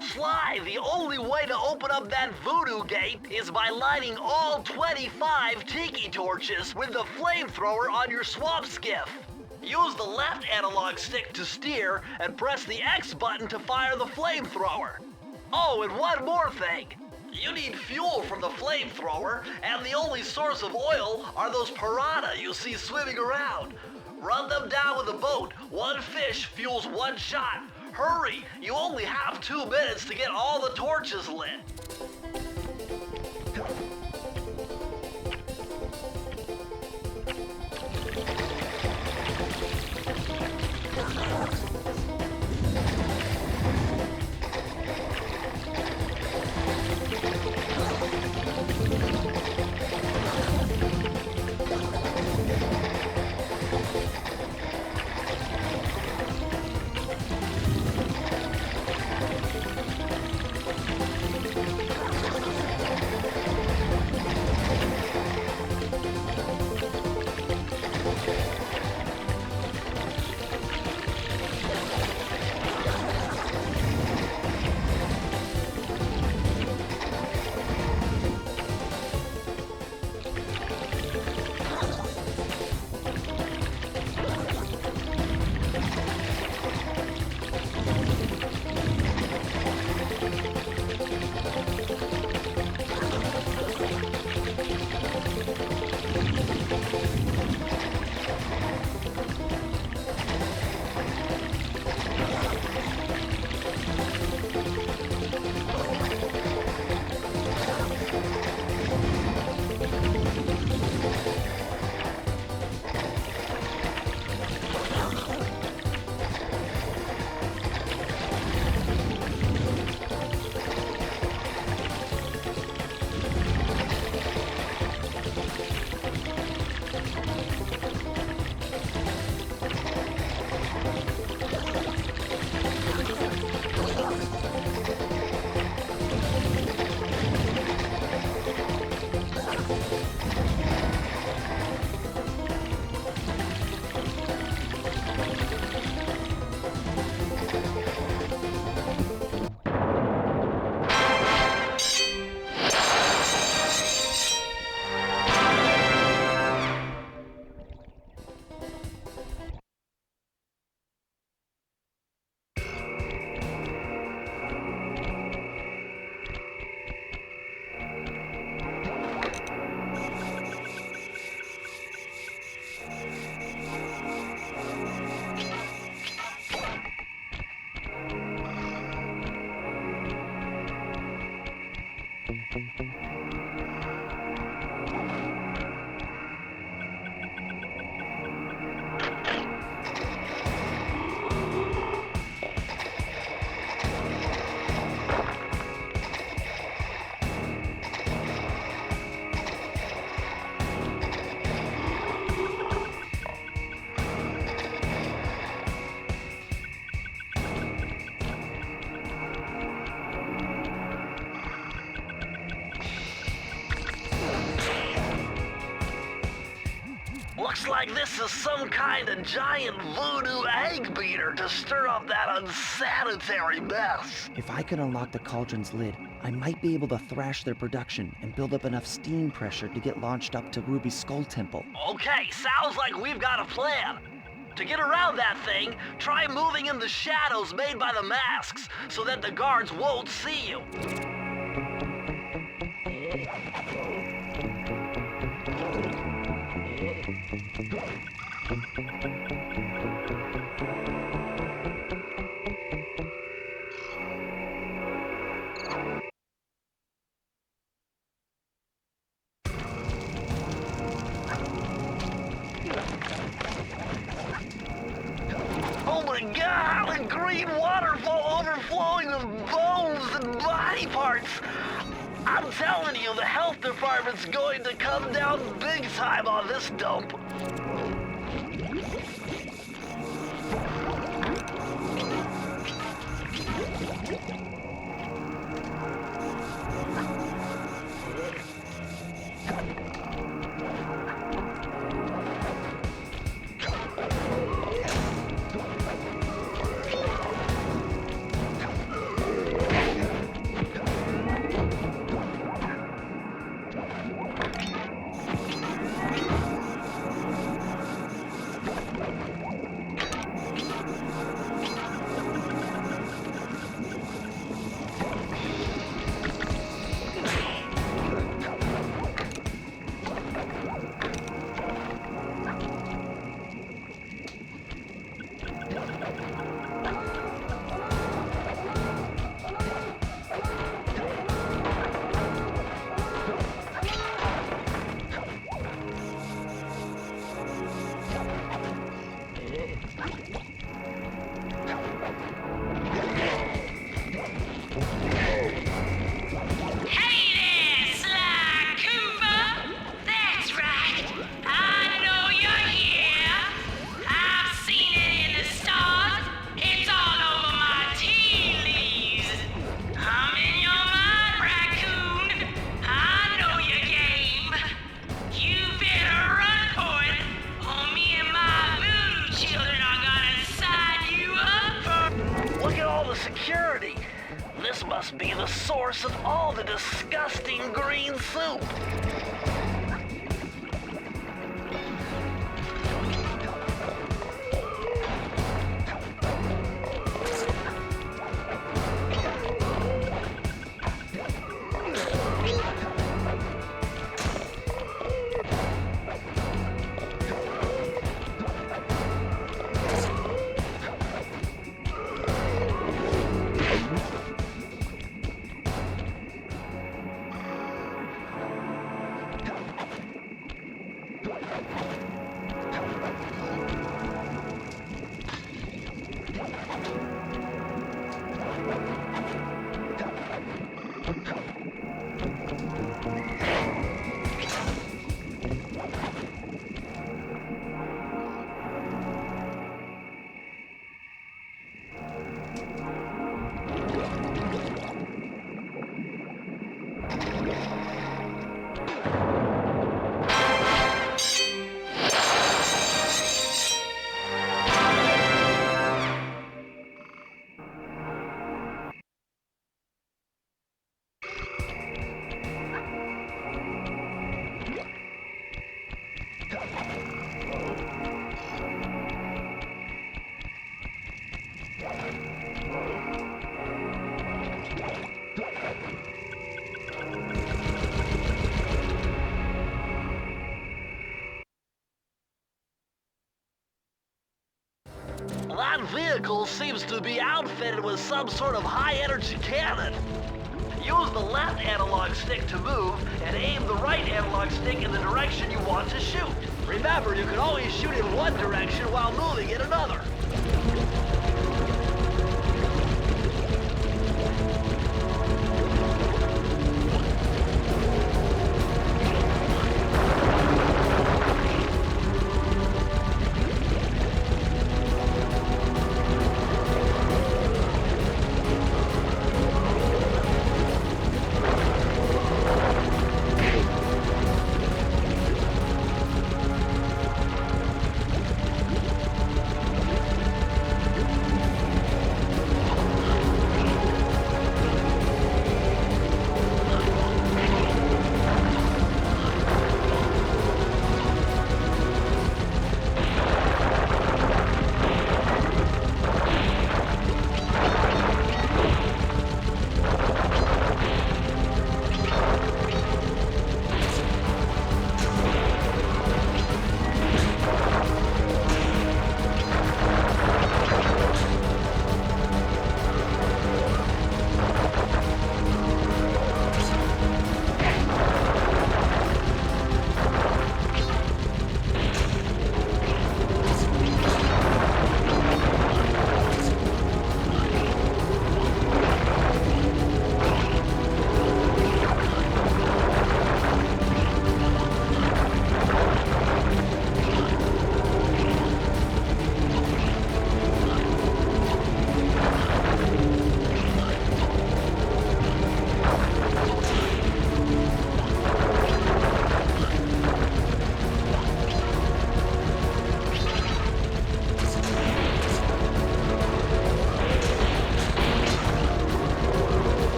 Sly, the only way to open up that voodoo gate is by lighting all 25 tiki torches with the flamethrower on your swamp skiff. Use the left analog stick to steer and press the X button to fire the flamethrower. Oh, and one more thing. You need fuel from the flamethrower, and the only source of oil are those piranha you see swimming around. Run them down with a boat. One fish fuels one shot. Hurry! You only have 2 minutes to get all the torches lit. Looks like this is some kind of giant voodoo egg beater to stir up that unsanitary mess. If I could unlock the cauldron's lid, I might be able to thrash their production and build up enough steam pressure to get launched up to Ruby's Skull Temple. Okay, sounds like we've got a plan. To get around that thing, try moving in the shadows made by the masks so that the guards won't see you. Oh my god, a green waterfall overflowing with bones and body parts. I'm telling you, the health department's going to come down big time on this dump. Security. This must be the source of all the disgusting green soup. That vehicle seems to be outfitted with some sort of high-energy cannon. Use the left analog stick to move, and aim the right analog stick in the direction you want to shoot. Remember, you can always shoot in one direction while moving in another.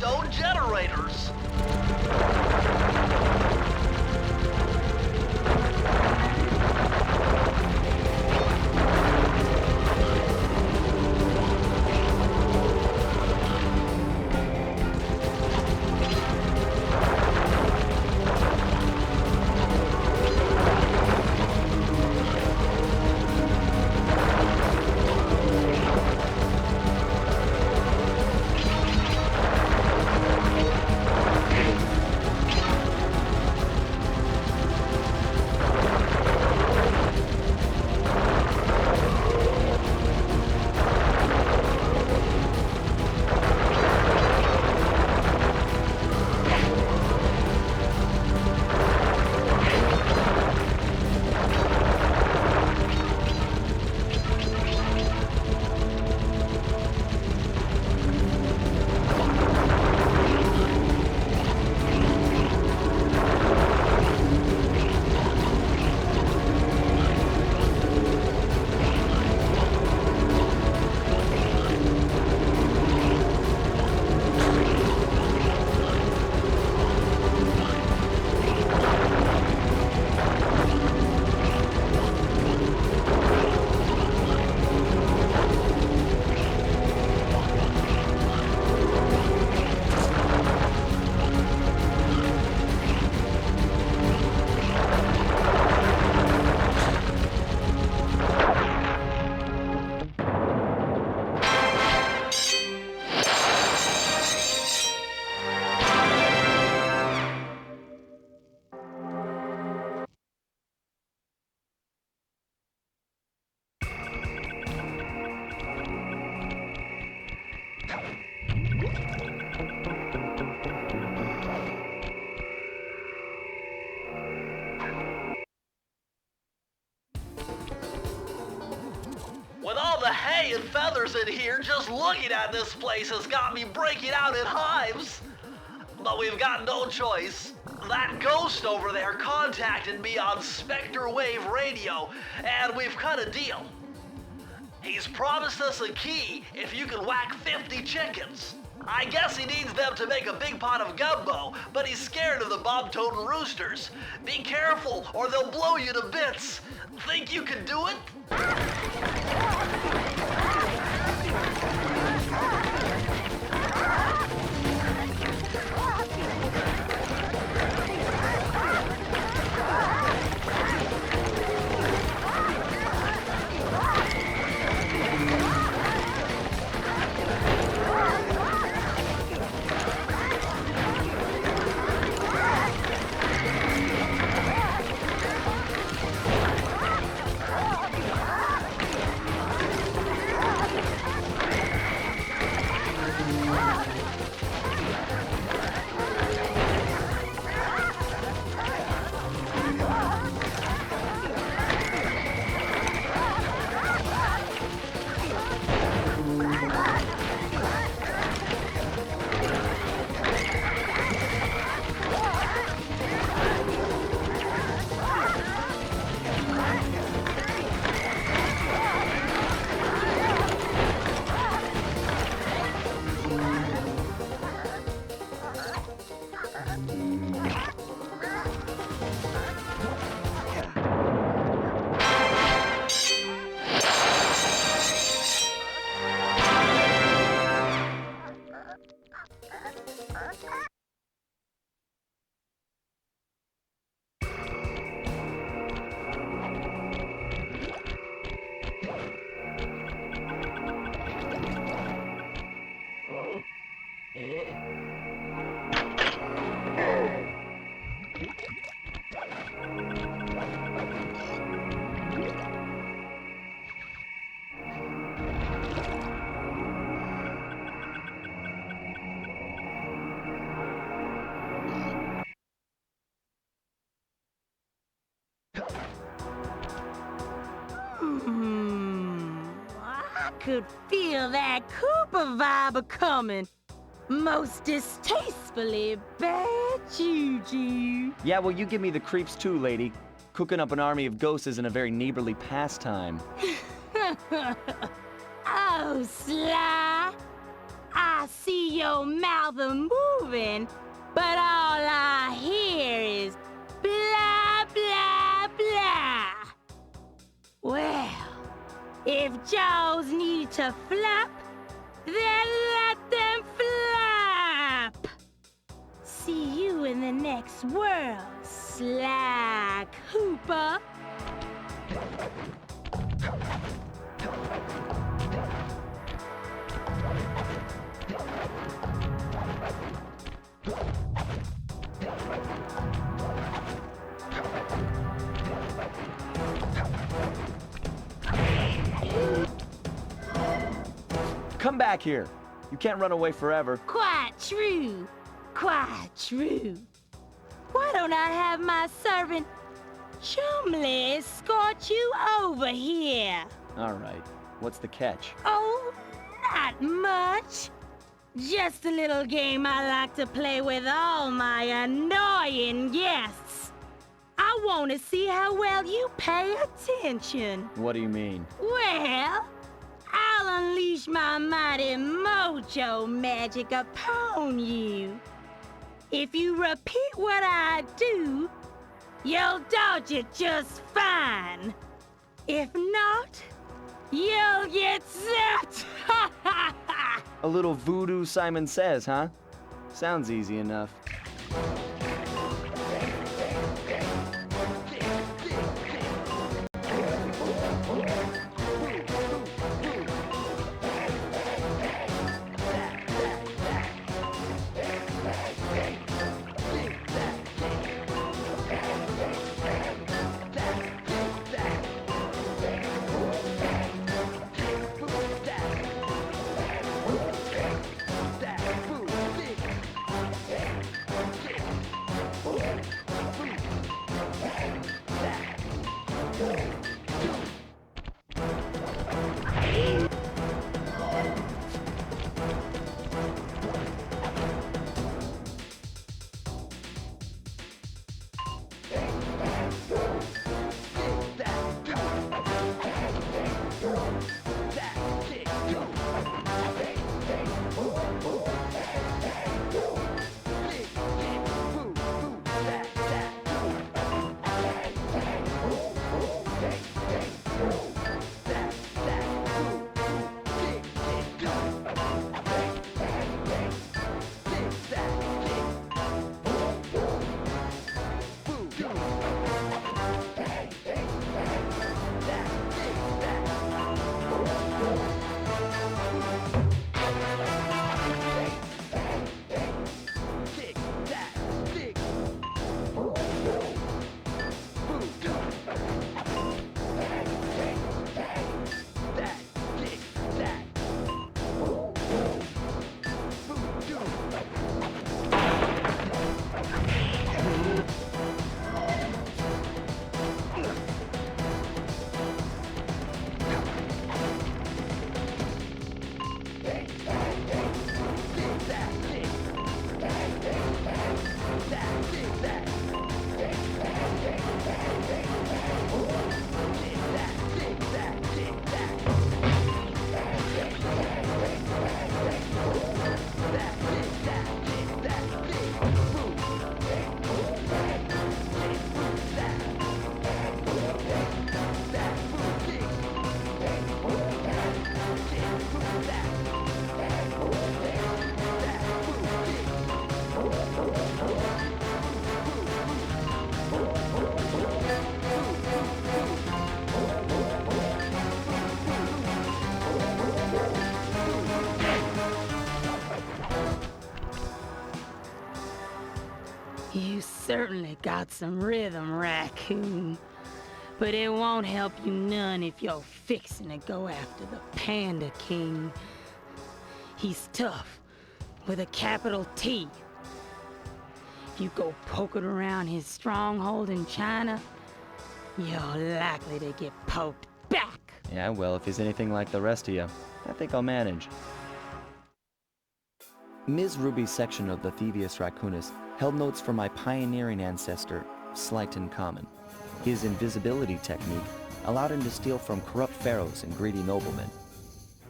stone generators. With all the hay and feathers in here, just looking at this place has got me breaking out in hives. But we've got no choice. That ghost over there contacted me on Spectre Wave Radio, and we've cut a deal. He's promised us a key if you can whack 50 chickens. I guess he needs them to make a big pot of gumbo, but he's scared of the bob-toting roosters. Be careful, or they'll blow you to bits. Think you can do it? I could feel that Cooper vibe a-coming. Most distastefully bad juju. Yeah, well, you give me the creeps too, lady. Cooking up an army of ghosts isn't a very neighborly pastime. Oh, Sly. I I see your mouth moving, but all I hear is blah, blah, blah. Well, if jaws need to flap, then let them flap. See you in the next world, Sly Cooper. Come back here. You can't run away forever. Quite true. Quite true. Why don't I have my servant Chumley escort you over here? All right. What's the catch? Oh, not much. Just a little game I like to play with all my annoying guests. I want to see how well you pay attention. What do you mean? Well, I'll unleash my mighty mojo magic upon you. If you repeat what I do, you'll dodge it just fine. If not, you'll get zapped. A little voodoo Simon Says, huh? Sounds easy enough. You certainly got some rhythm, Raccoon. But it won't help you none if you're fixing to go after the Panda King. He's tough, with a capital T. If you go poking around his stronghold in China, you're likely to get poked back. Yeah, well, if he's anything like the rest of you, I think I'll manage. Ms. Ruby's section of the Thievius Raccoonus held notes for my pioneering ancestor, Slyton Common. His invisibility technique allowed him to steal from corrupt pharaohs and greedy noblemen.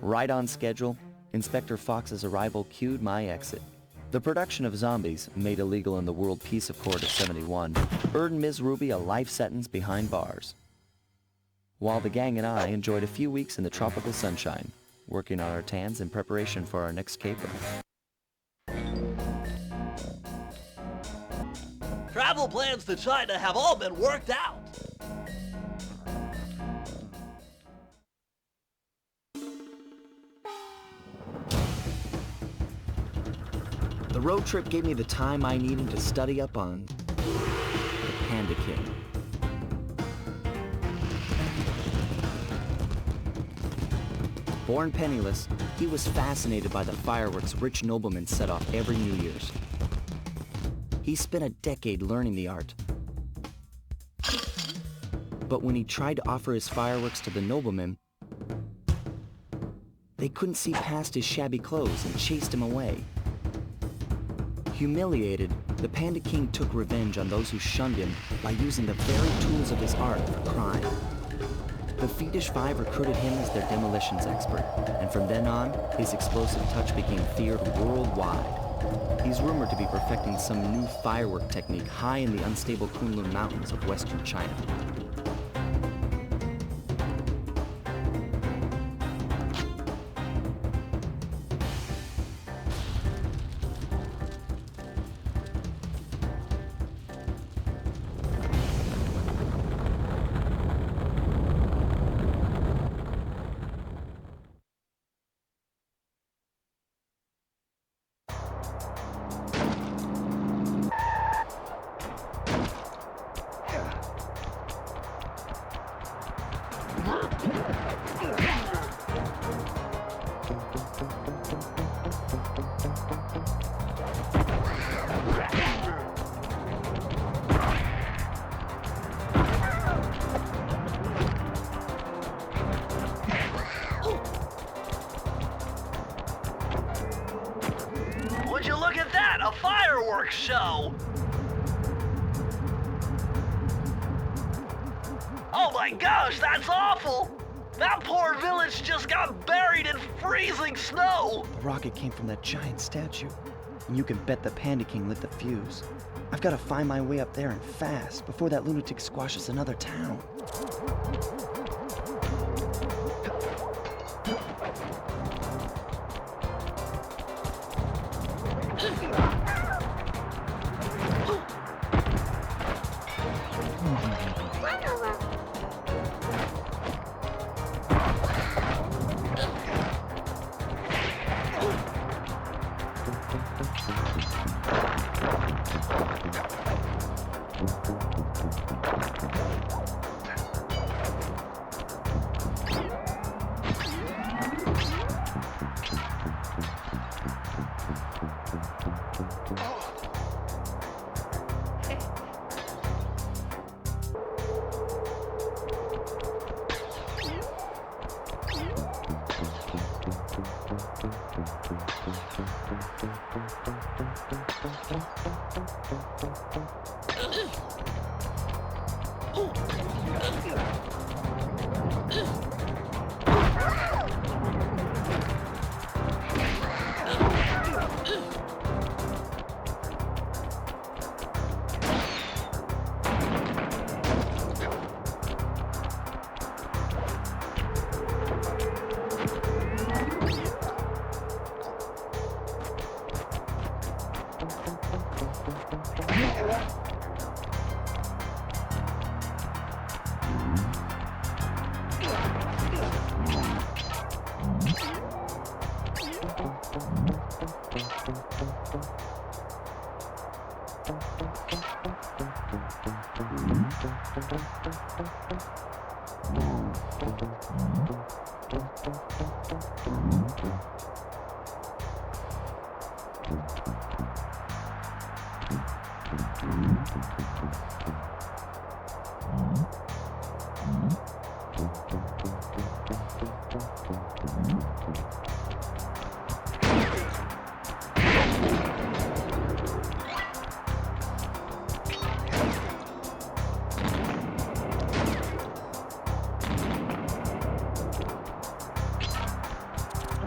Right on schedule, Inspector Fox's arrival cued my exit. The production of zombies, made illegal in the World Peace Accord of '71, earned Ms. Ruby a life sentence behind bars. While the gang and I enjoyed a few weeks in the tropical sunshine, working on our tans in preparation for our next caper. Travel plans to China have all been worked out. The road trip gave me the time I needed to study up on the Panda King. Born penniless, he was fascinated by the fireworks rich noblemen set off every New Year's. He spent a decade learning the art. But when he tried to offer his fireworks to the noblemen, they couldn't see past his shabby clothes and chased him away. Humiliated, the Panda King took revenge on those who shunned him by using the very tools of his art for crime. The Fiendish Five recruited him as their demolitions expert, and from then on, his explosive touch became feared worldwide. He's rumored to be perfecting some new firework technique high in the unstable Kunlun Mountains of western China. Would you look at that? A fireworks show! Oh my gosh, that's awful! That poor village just got buried in freezing snow! The rocket came from that giant statue, and you can bet the Panda King lit the fuse. I've got to find my way up there and fast before that lunatic squashes another town.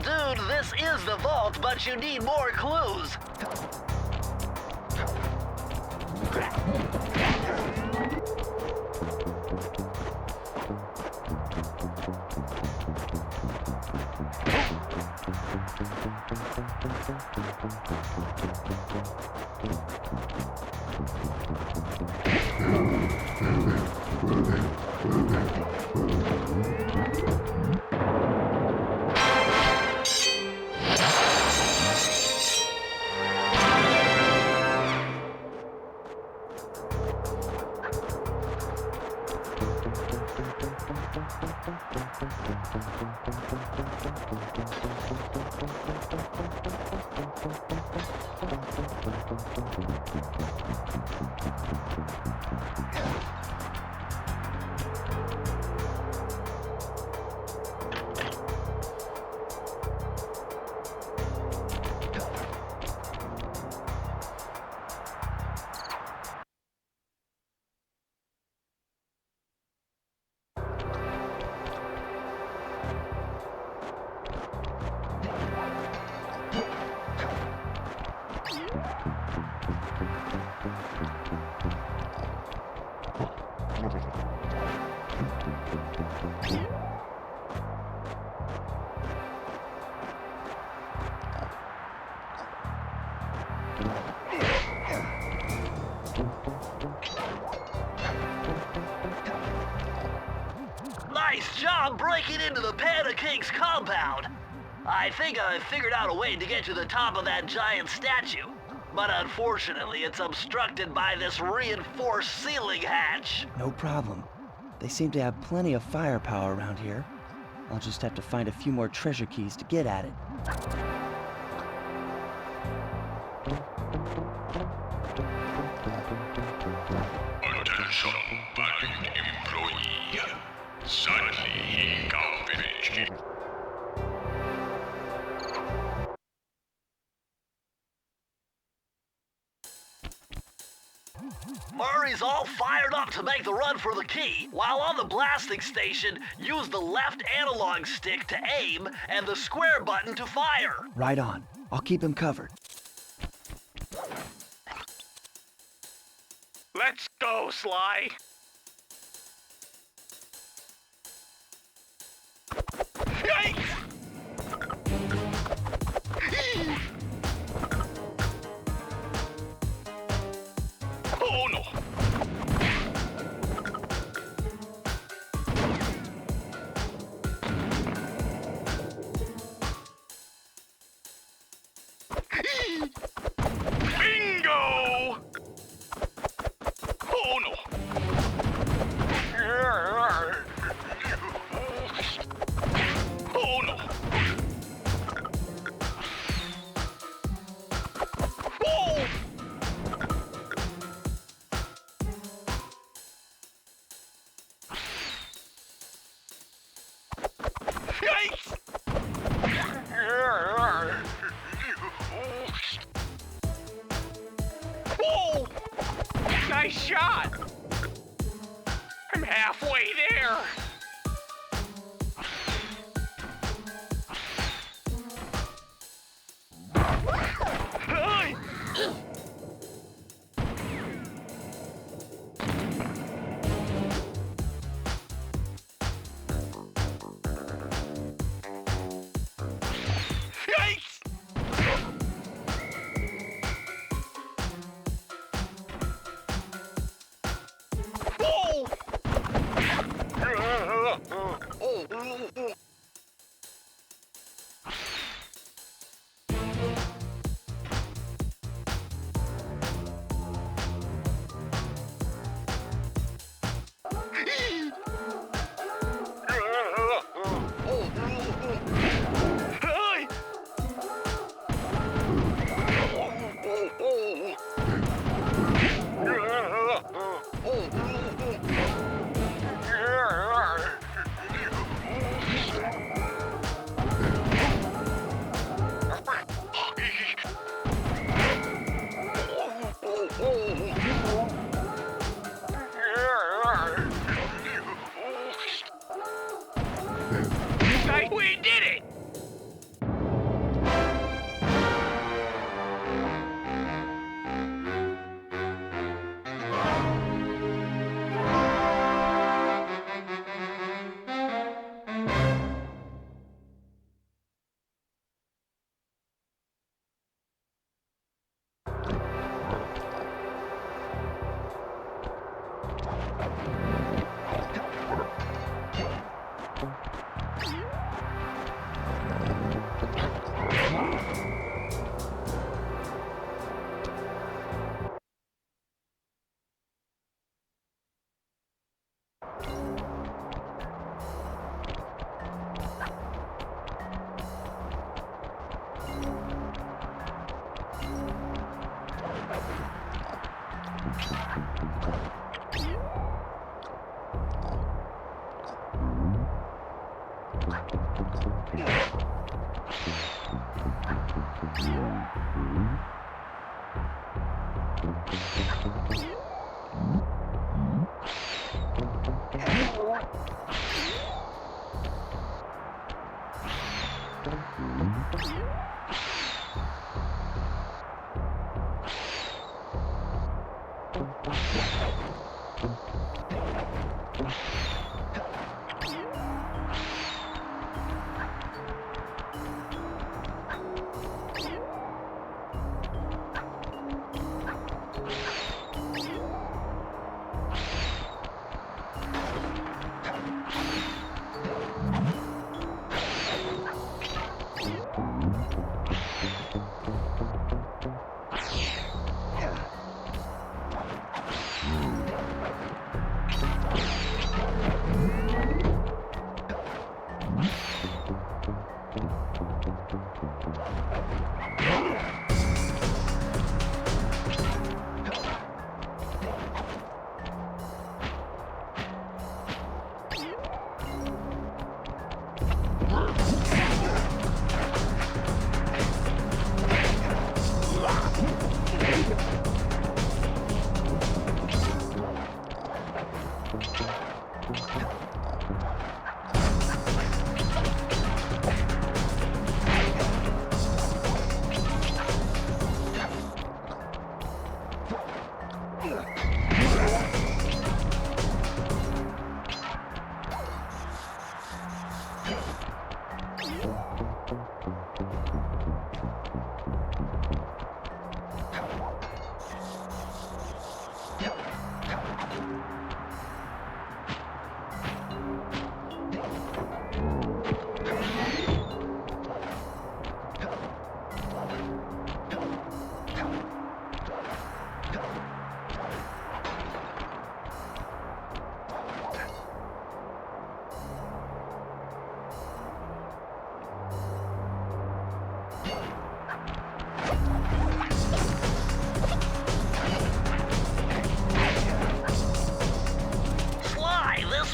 Dude, this is you need more clues. Nice job breaking into the Panda King's compound. I think I've figured out a way to get to the top of that giant statue. But unfortunately, it's obstructed by this reinforced ceiling hatch. No problem. They seem to have plenty of firepower around here. I'll just have to find a few more treasure keys to get at it. Attention, bank employee. Suddenly, finished. Murray's all fired up to make the run for the key. While on the blasting station, use the left analog stick to aim and the square button to fire. Right on. I'll keep him covered. Let's go, Sly. Yikes! Oh no! Bingo! Oh no! Oh no! Oh! Yikes! Whoa! Nice shot! I'm halfway there! Hey! Yikes! Whoa!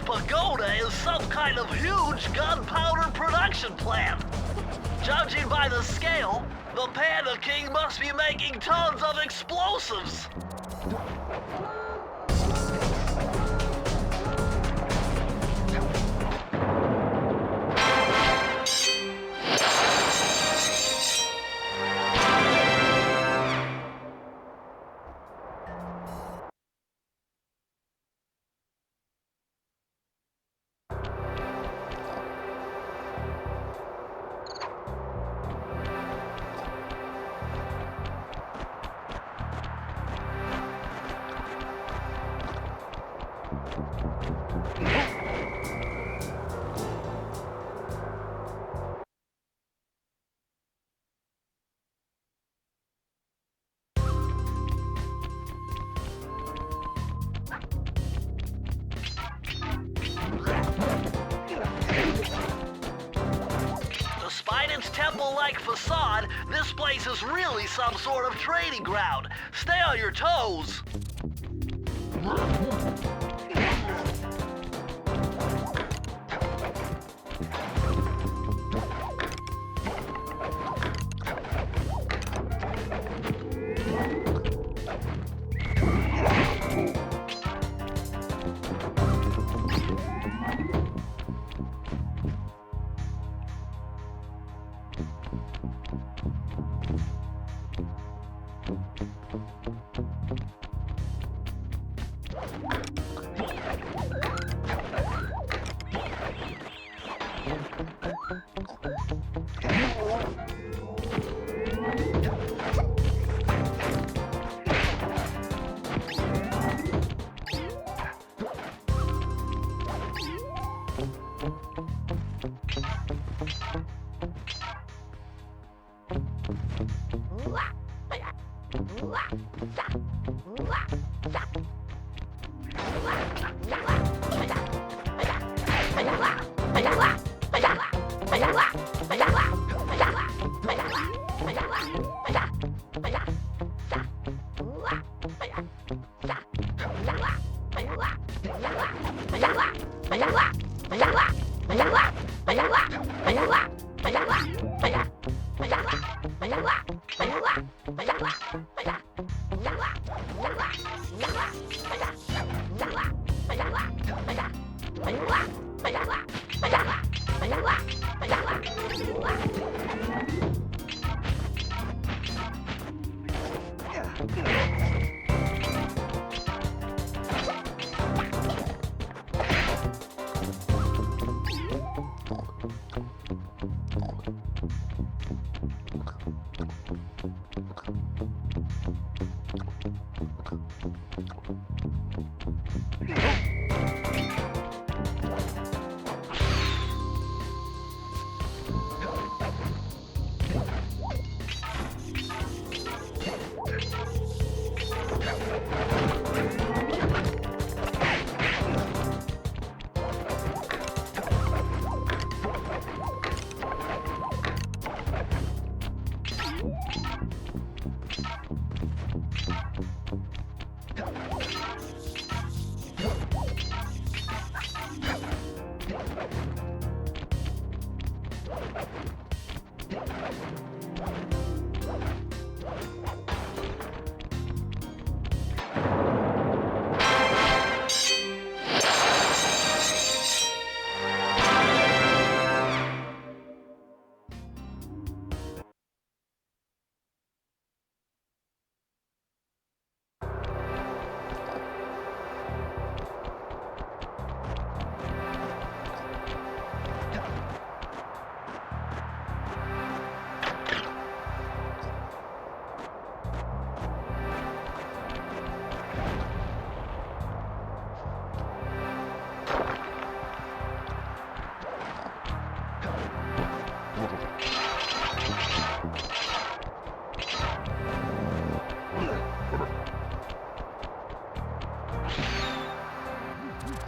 pagoda is some kind of huge gunpowder production plant. Judging by the scale, the Panda King must be making tons of explosives. Despite its temple-like facade, this place is really some sort of trading ground. Stay on your toes.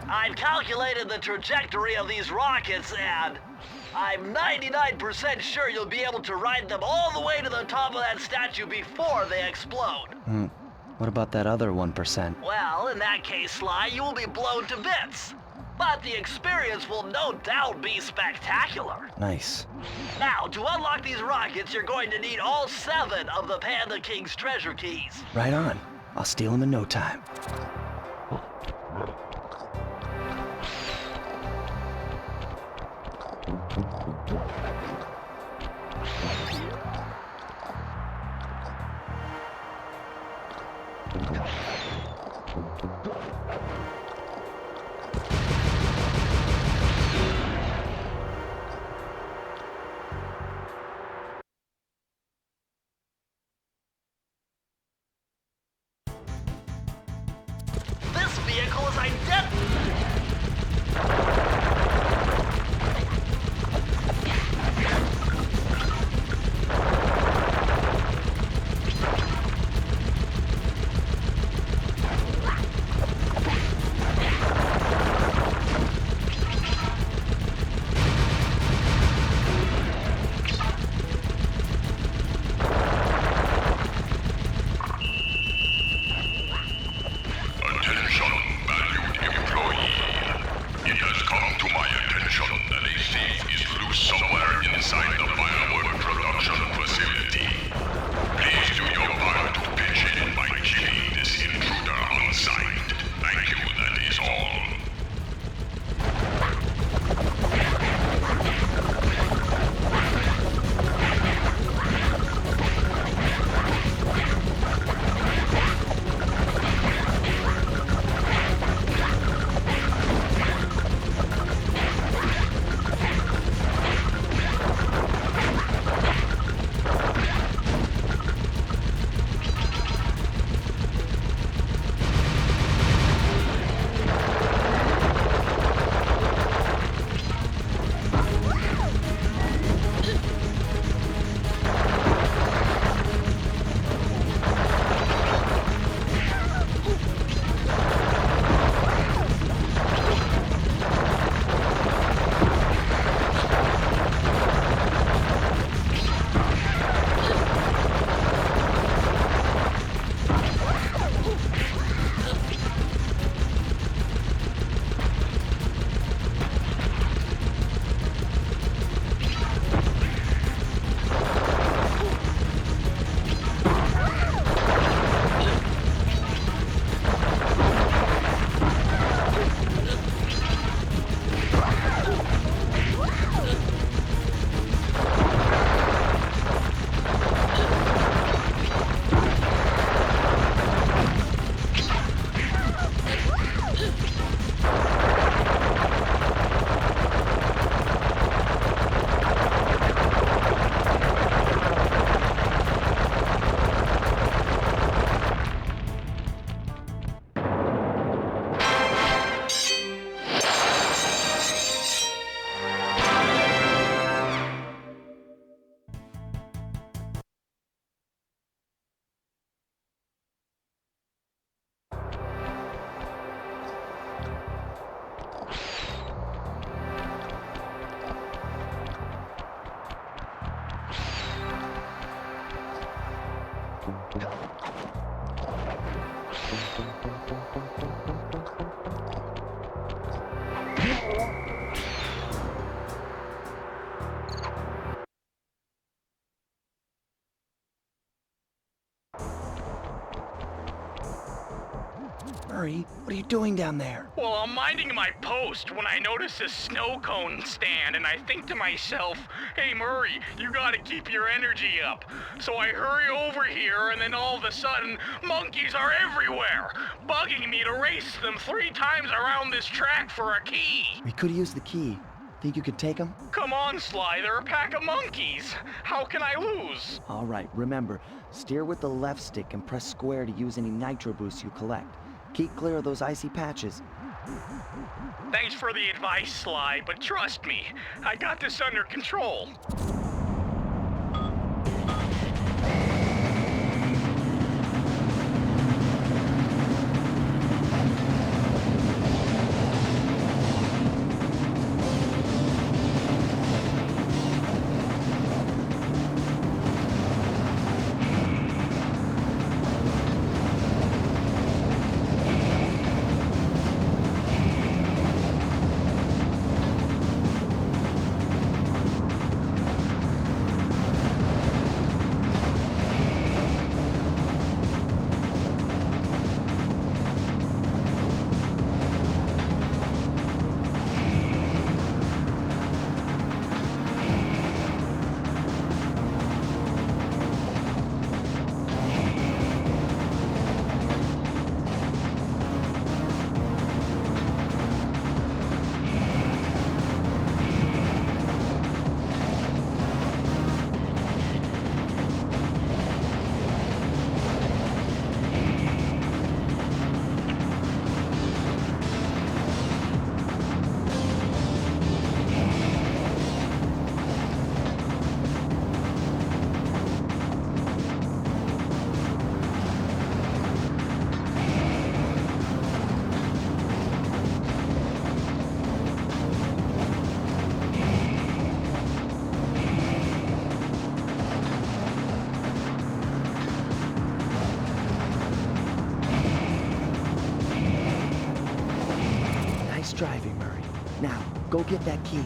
I've calculated the trajectory of these rockets, and I'm 99% sure you'll be able to ride them all the way to the top of that statue before they explode. What about that other 1%? Well, in that case, Sly, you will be blown to bits. But the experience will no doubt be spectacular. Nice. Now, to unlock these rockets, you're going to need all 7 of the Panda King's treasure keys. Right on. I'll steal them in no time. This vehicle is identical. Attention, valued employees. Murray, what are you doing down there? Well, I'm minding my post when I notice a snow cone stand, and I think to myself, hey Murray, you gotta keep your energy up. So I hurry over here, and then all of a sudden, monkeys are everywhere, bugging me to race them 3 times around this track for a key. We could use the key. Think you could take them? Come on, Sly, they're a pack of monkeys. How can I lose? All right, remember, steer with the left stick and press square to use any nitro boosts you collect. Keep clear of those icy patches. Thanks for the advice, Sly, but trust me, I got this under control. Driving, Murray. Now, go get that key.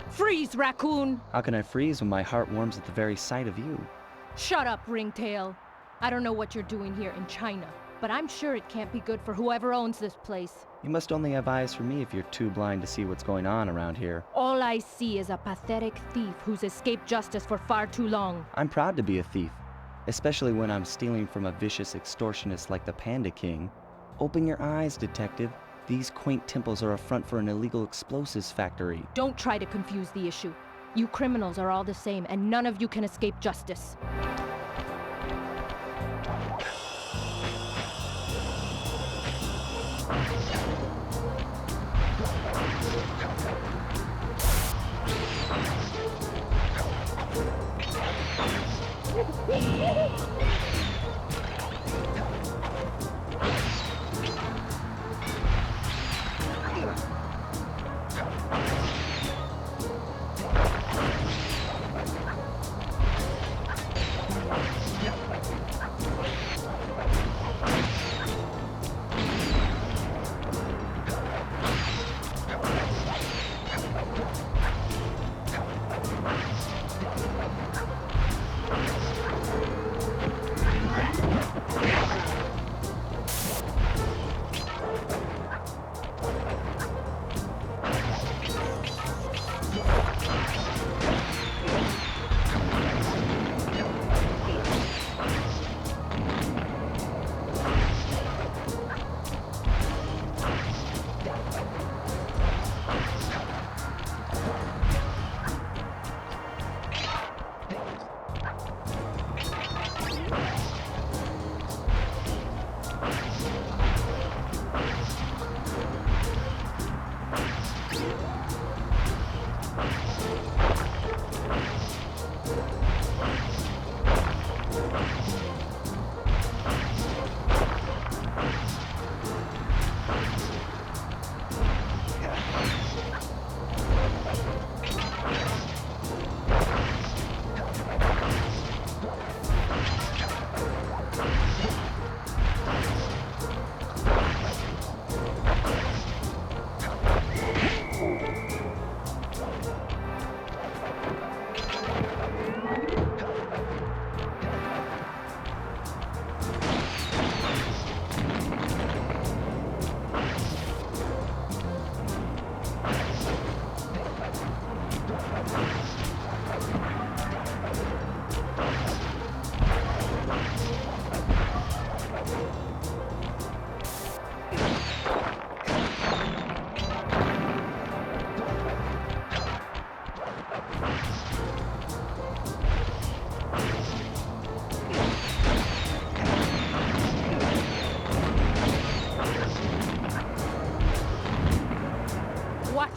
Freeze, raccoon! How can I freeze when my heart warms at the very sight of you? Shut up, Ringtail. I don't know what you're doing here in China, but I'm sure it can't be good for whoever owns this place. You must only have eyes for me if you're too blind to see what's going on around here. All I see is a pathetic thief who's escaped justice for far too long. I'm proud to be a thief, especially when I'm stealing from a vicious extortionist like the Panda King. Open your eyes, detective. These quaint temples are a front for an illegal explosives factory. Don't try to confuse the issue. You criminals are all the same, and none of you can escape justice.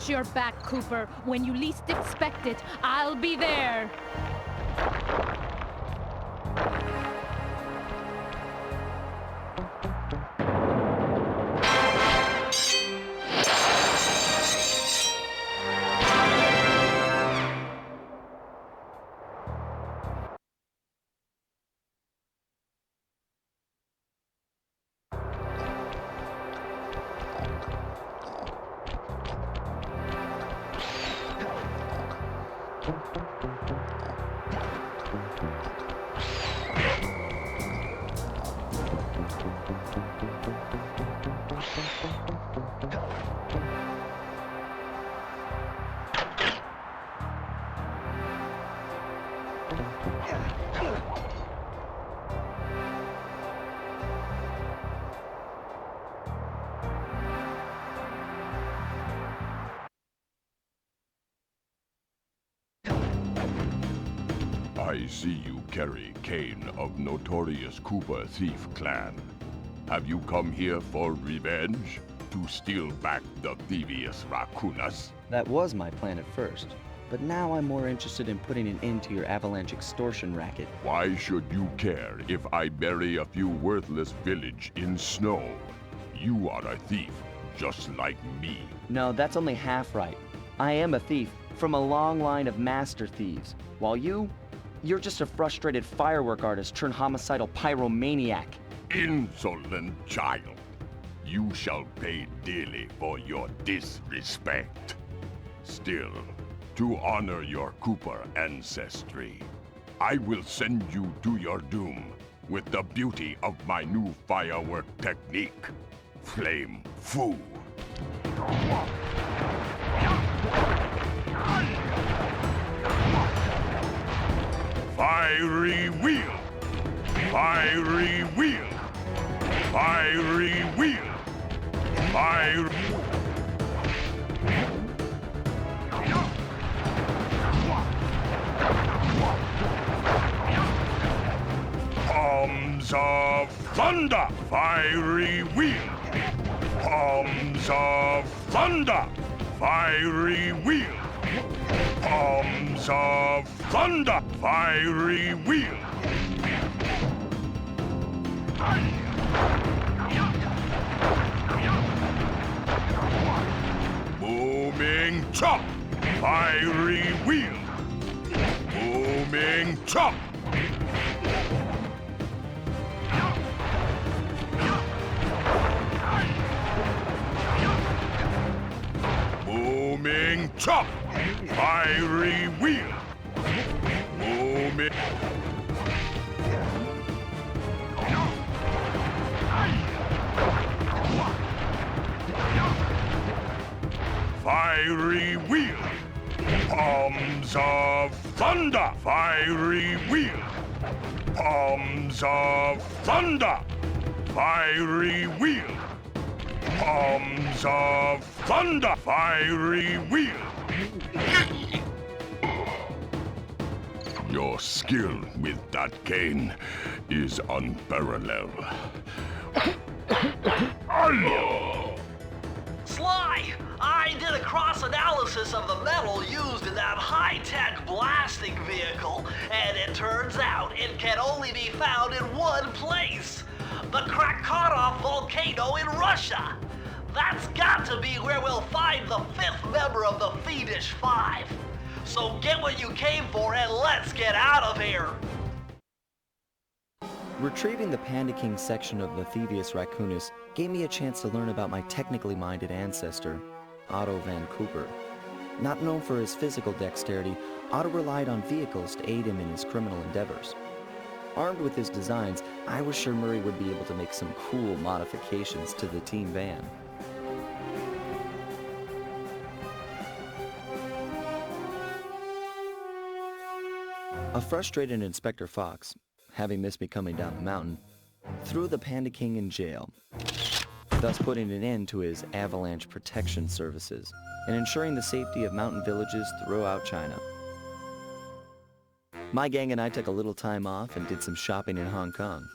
Watch your back, Cooper. When you least expect it, I'll be there. I see you carry Kane of notorious Cooper Thief clan. Have you come here for revenge? To steal back the Thievius Raccoonus? That was my plan at first, but now I'm more interested in putting an end to your avalanche extortion racket. Why should you care if I bury a few worthless village in snow? You are a thief, just like me. No, that's only half right. I am a thief from a long line of master thieves, while you're just a frustrated firework artist turned homicidal pyromaniac. Insolent child. You shall pay dearly for your disrespect. Still, to honor your Cooper ancestry, I will send you to your doom with the beauty of my new firework technique, Flame Fu. Fiery wheel! Fiery wheel! Fiery wheel! Fire! Palms of thunder! Fiery wheel! Palms of thunder! Fiery wheel! Palms of thunder! Fiery wheel! Booming chop! Fiery wheel! Booming chop! Booming chop! Fiery wheel! Booming... Fiery wheel! Palms of thunder! Fiery wheel! Palms of thunder! Fiery wheel! Palms of thunder! Fiery wheel! Your skill with that cane is unparalleled. Sly! I did a cross-analysis of the metal used in that high-tech blasting vehicle, and it turns out it can only be found in one place. The Krakatoa volcano in Russia. That's got to be where we'll find the fifth member of the Fiendish Five. So get what you came for and let's get out of here! Retrieving the Panda King section of the Thievius Raccoonus gave me a chance to learn about my technically minded ancestor, Otto Van Cooper. Not known for his physical dexterity, Otto relied on vehicles to aid him in his criminal endeavors. Armed with his designs, I was sure Murray would be able to make some cool modifications to the team van. A frustrated Inspector Fox, having missed me coming down the mountain, threw the Panda King in jail, thus putting an end to his avalanche protection services and ensuring the safety of mountain villages throughout China. My gang and I took a little time off and did some shopping in Hong Kong.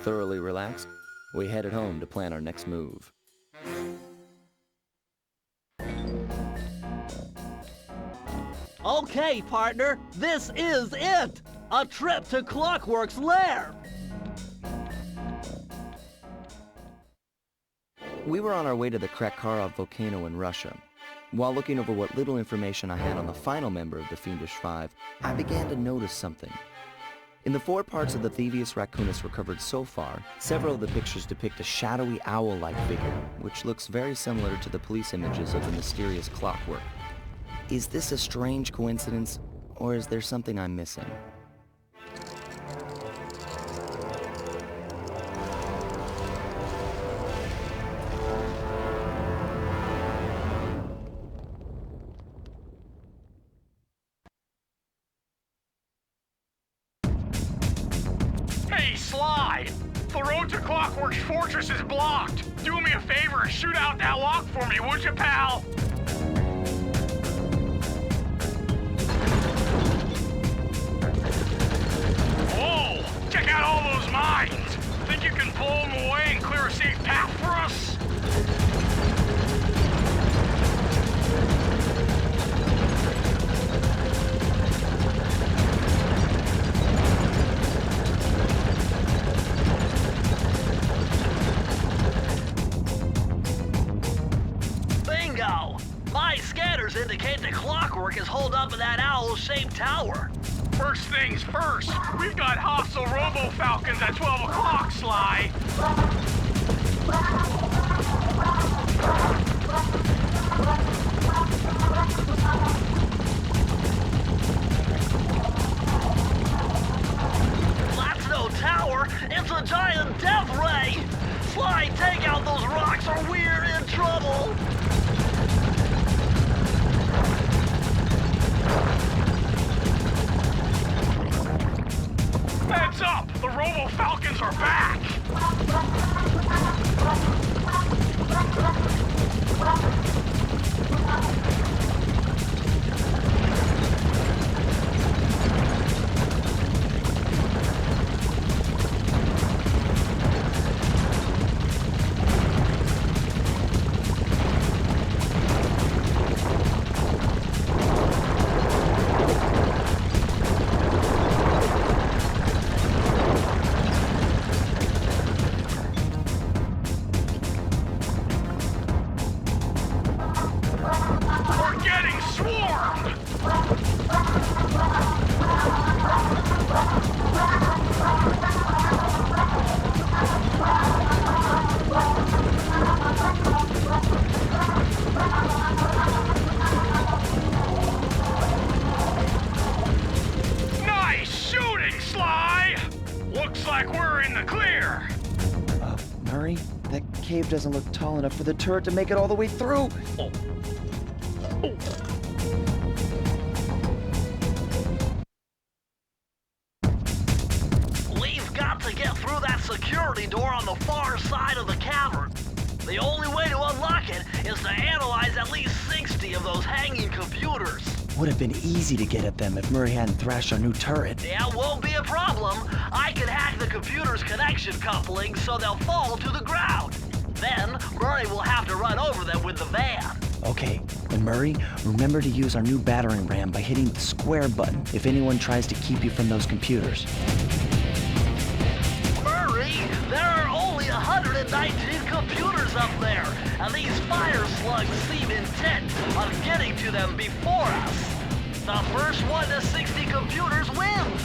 Thoroughly relaxed, we headed home to plan our next move. Okay, partner, this is it! A trip to Clockwork's lair! We were on our way to the Krakharov volcano in Russia. While looking over what little information I had on the final member of the Fiendish Five, I began to notice something. In the 4 parts of the Thievius Raccoonus recovered so far, several of the pictures depict a shadowy owl-like figure, which looks very similar to the police images of the mysterious Clockwork. Is this a strange coincidence, or is there something I'm missing? Hey, Sly! The road to Clockwork's fortress is blocked. Do me a favor and shoot out that lock for me, would you, pal? Whoa! Check out all those mines! Think you can blow them away and clear a safe path for us? My scanners indicate the Clockwork is holed up in that owl-shaped tower. First things first, we've got hostile robo-falcons at 12 o'clock, Sly. That's no tower, it's a giant death ray! Sly, take out those rocks or we're in trouble! Heads up! The robo-falcons are back! Cave doesn't look tall enough for the turret to make it all the way through. Oh. We've got to get through that security door on the far side of the cavern. The only way to unlock it is to analyze at least 60 of those hanging computers. Would have been easy to get at them if Murray hadn't thrashed our new turret. Yeah, won't be a problem. I can hack the computer's connection coupling so they'll fall to the ground. Then, Murray will have to run over them with the van. Okay, and Murray, remember to use our new battering ram by hitting the square button if anyone tries to keep you from those computers. Murray, there are only 119 computers up there, and these fire slugs seem intent on getting to them before us. The first one to 60 computers wins.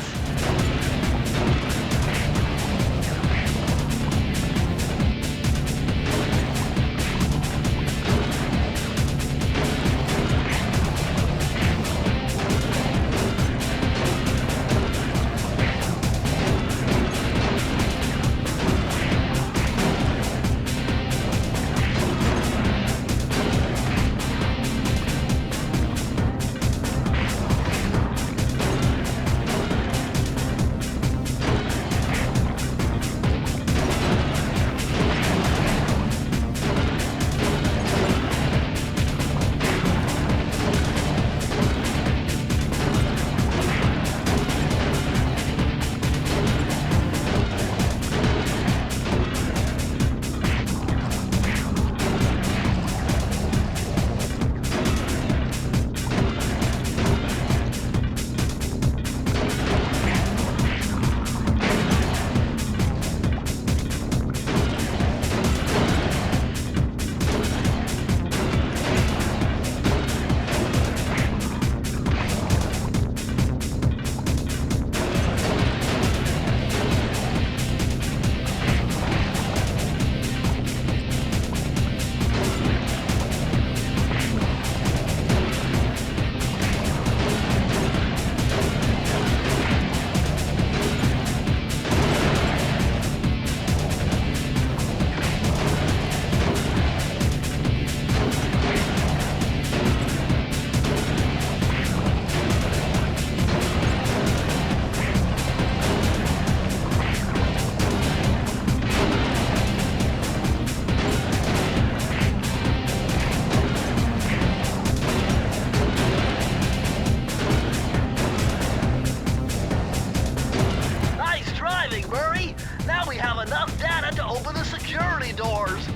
enough data to open the security doors.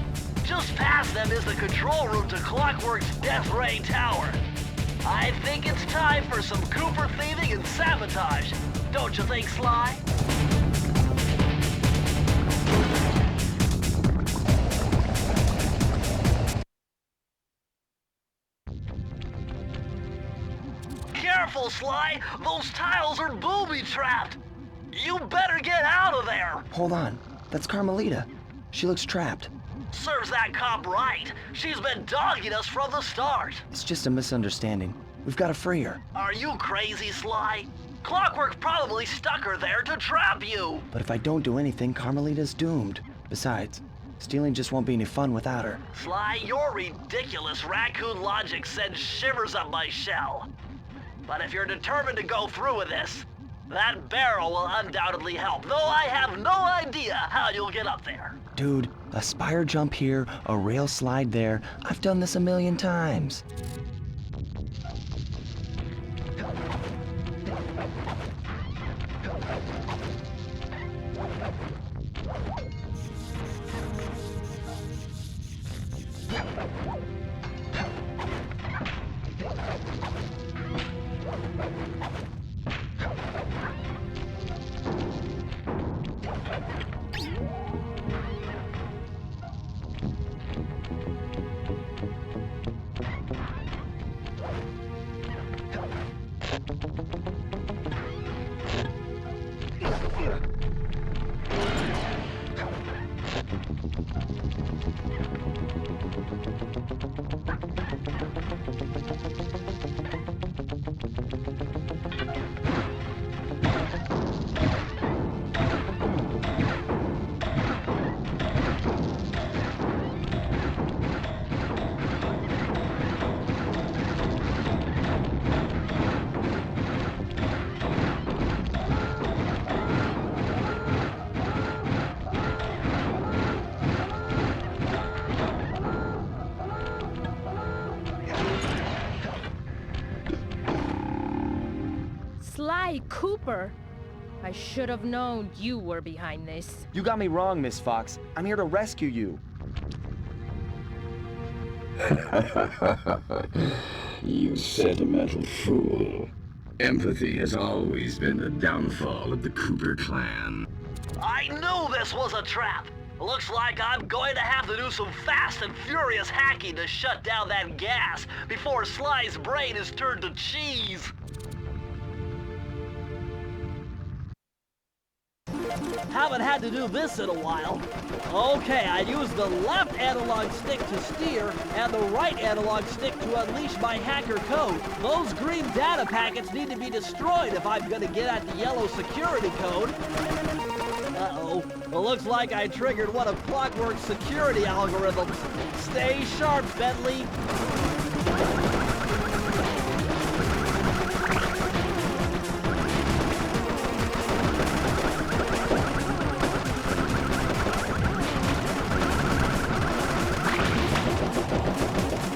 Just past them is the control room to Clockwork's Death Ray Tower. I think it's time for some Cooper thieving and sabotage. Don't you think, Sly? Careful, Sly! Those tiles are booby-trapped! You better get out of there! Hold on. That's Carmelita. She looks trapped. Serves that cop right. She's been dogging us from the start. It's just a misunderstanding. We've got to free her. Are you crazy, Sly? Clockwork probably stuck her there to trap you. But if I don't do anything, Carmelita's doomed. Besides, stealing just won't be any fun without her. Sly, your ridiculous raccoon logic sends shivers up my shell. But if you're determined to go through with this, that barrel will undoubtedly help, though I have no idea how you'll get up there. Dude, a spire jump here, a rail slide there. I've done this a million times. Sly Cooper! I should have known you were behind this. You got me wrong, Miss Fox. I'm here to rescue you. You sentimental fool. Empathy has always been the downfall of the Cooper clan. I knew this was a trap. Looks like I'm going to have to do some fast and furious hacking to shut down that gas before Sly's brain is turned to cheese. Haven't had to do this in a while. Okay, I use the left analog stick to steer and the right analog stick to unleash my hacker code. Those green data packets need to be destroyed if I'm gonna get at the yellow security code. Uh-oh. Well, looks like I triggered one of Clockwork's security algorithms. Stay sharp, Bentley.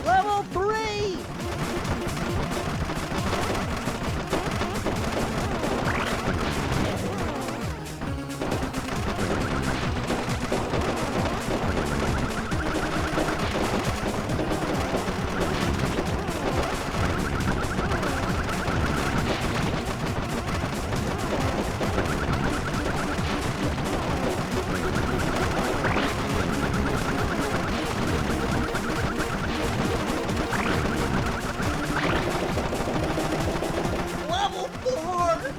Level 3! Level 4!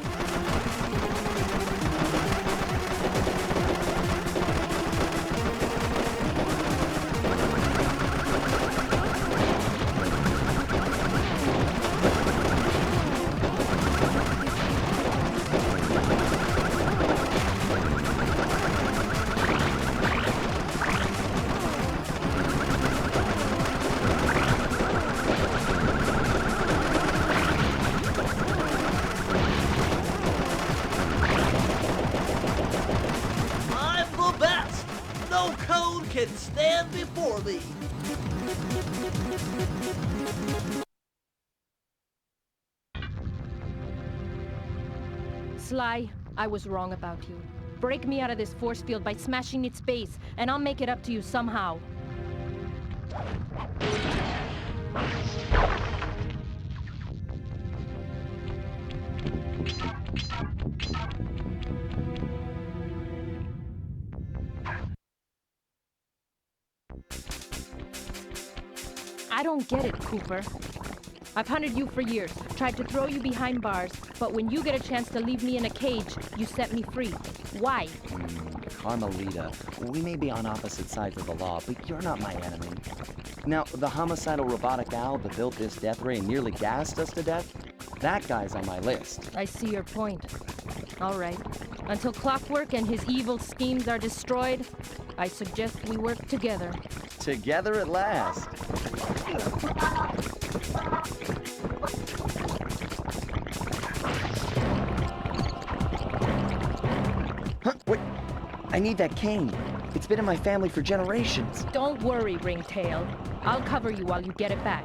I'm the best! No code can stand before me! Sly, I was wrong about you. Break me out of this force field by smashing its base, and I'll make it up to you somehow. I don't get it, Cooper. I've hunted you for years, tried to throw you behind bars, but when you get a chance to leave me in a cage, you set me free. Why? Carmelita, we may be on opposite sides of the law, but you're not my enemy. Now, the homicidal robotic owl that built this death ray and nearly gassed us to death, that guy's on my list. I see your point. All right. Until Clockwork and his evil schemes are destroyed, I suggest we work together. Together at last. Huh, wait. I need that cane. It's been in my family for generations. Don't worry, Ringtail. I'll cover you while you get it back.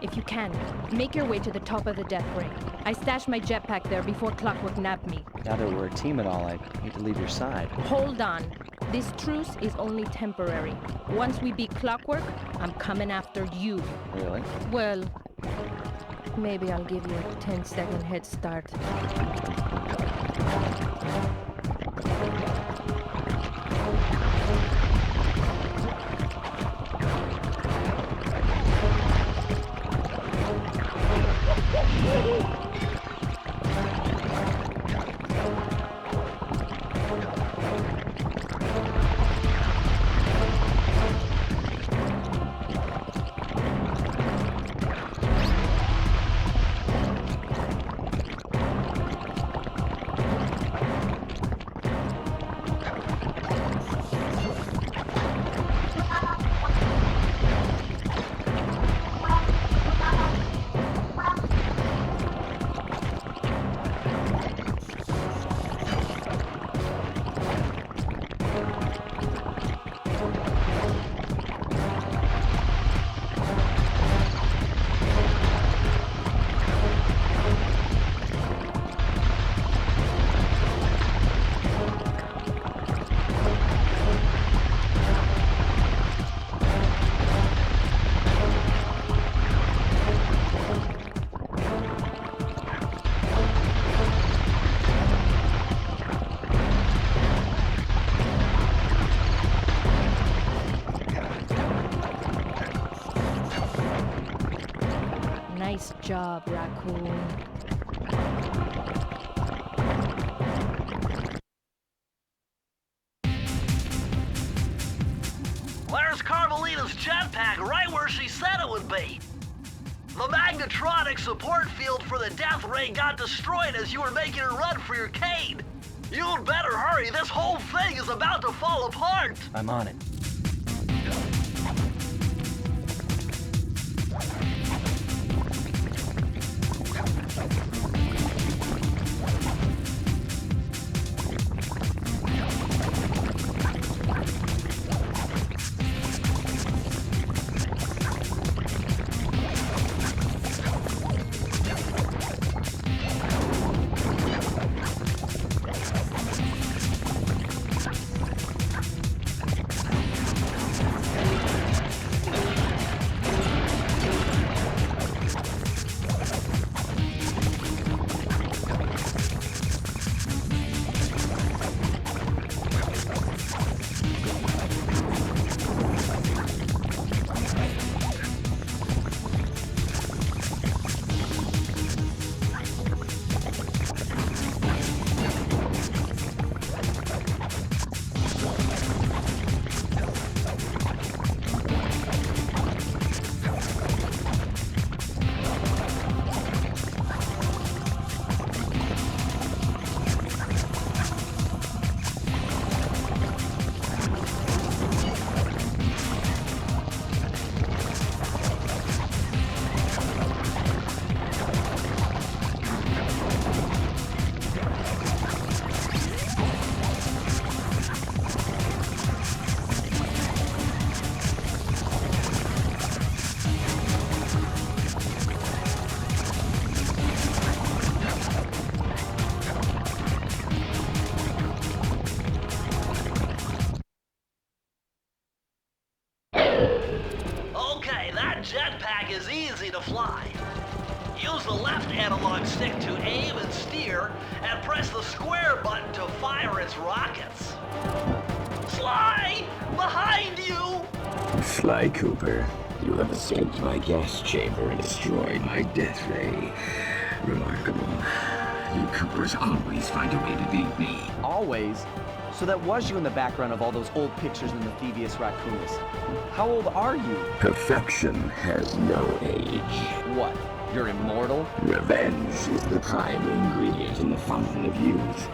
If you can, make your way to the top of the death ray. I stashed my jetpack there before Clockwork nabbed me. Now that we're a team and all, I hate to leave your side. Hold on. This truce is only temporary. Once we beat Clockwork, I'm coming after you. Really? Well, maybe I'll give you a 10-second head start. Nice job, Raccoon. Where's Carmelita's jetpack? Right where she said it would be. The magnetronic support field for the death ray got destroyed as you were making a run for your cane. You'd better hurry. This whole thing is about to fall apart. I'm on it. Okay, that jetpack is easy to fly. Use the left analog stick to aim and steer, and press the square button to fire its rockets. Sly! Behind you! Sly Cooper, you have escaped my gas chamber and destroyed my death ray. Remarkable. You Coopers always find a way to beat me. Always? So that was you in the background of all those old pictures in the Thievius Raccoonus. How old are you? Perfection has no age. What? You're immortal? Revenge is the prime ingredient in the fountain of youth.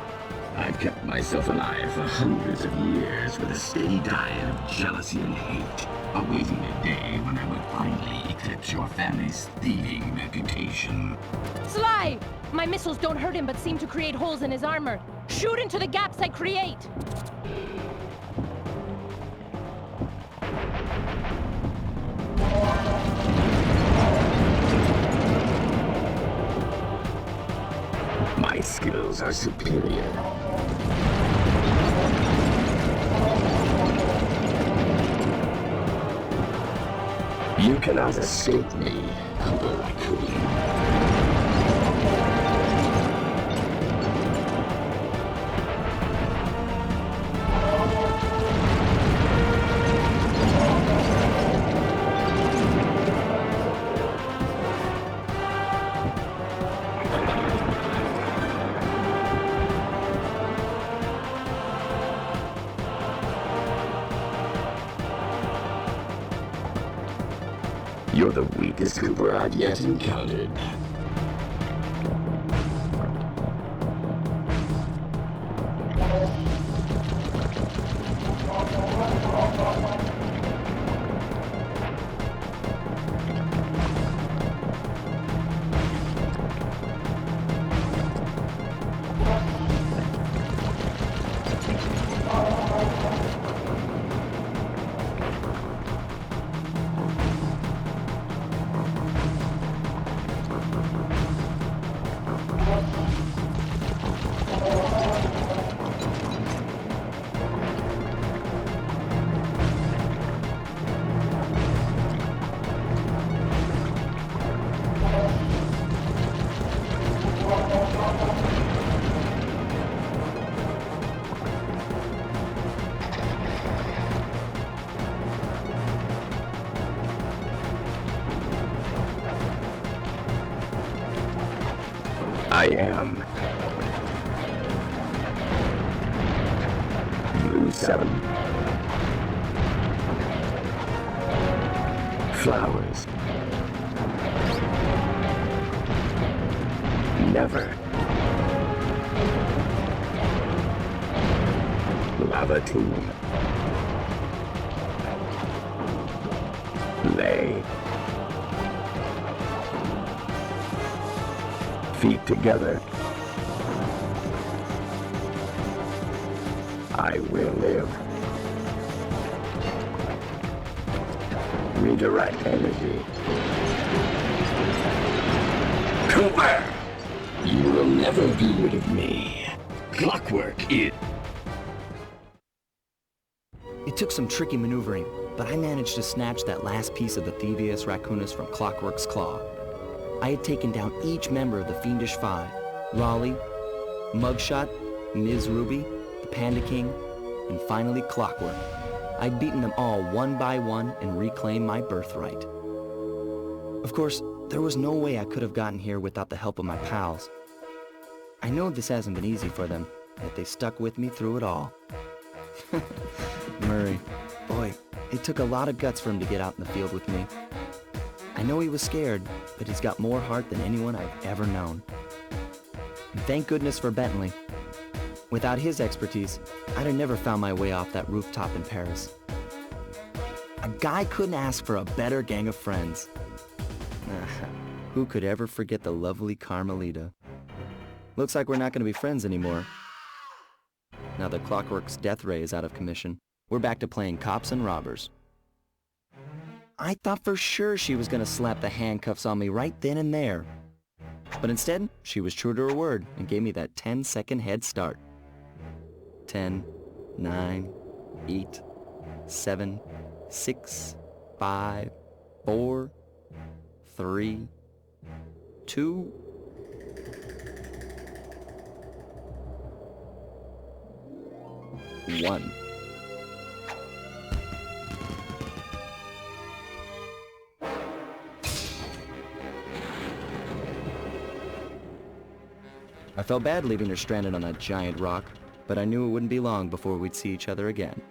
I've kept myself alive for hundreds of years with a steady diet of jealousy and hate, awaiting a day when I would finally eclipse your family's thieving reputation. Sly! My missiles don't hurt him but seem to create holes in his armor. Shoot into the gaps I create! My skills are superior. You cannot escape me, Cooper Raccoon. You're the weakest Cooper I've yet encountered. I am Blue 7. Flowers. Never. Lava Tomb. Lay. Feet together. I will live. Redirect energy. Cooper! You will never be rid of me. Clockwork it. It took some tricky maneuvering, but I managed to snatch that last piece of the Thievius Raccoonus from Clockwork's claw. I had taken down each member of the Fiendish Five: Raleigh, Mugshot, Ms. Ruby, the Panda King, and finally Clockwork. I'd beaten them all one by one and reclaimed my birthright. Of course, there was no way I could have gotten here without the help of my pals. I know this hasn't been easy for them, yet they stuck with me through it all. Murray, boy, it took a lot of guts for him to get out in the field with me. I know he was scared, but he's got more heart than anyone I've ever known. And thank goodness for Bentley. Without his expertise, I'd have never found my way off that rooftop in Paris. A guy couldn't ask for a better gang of friends. Who could ever forget the lovely Carmelita? Looks like we're not going to be friends anymore. Now that Clockwork's death ray is out of commission, we're back to playing cops and robbers. I thought for sure she was going to slap the handcuffs on me right then and there. But instead, she was true to her word and gave me that 10-second head start. 10, 9, 8, 7, 6, 5, 4, 3, 2, 1. I felt bad leaving her stranded on that giant rock, but I knew it wouldn't be long before we'd see each other again.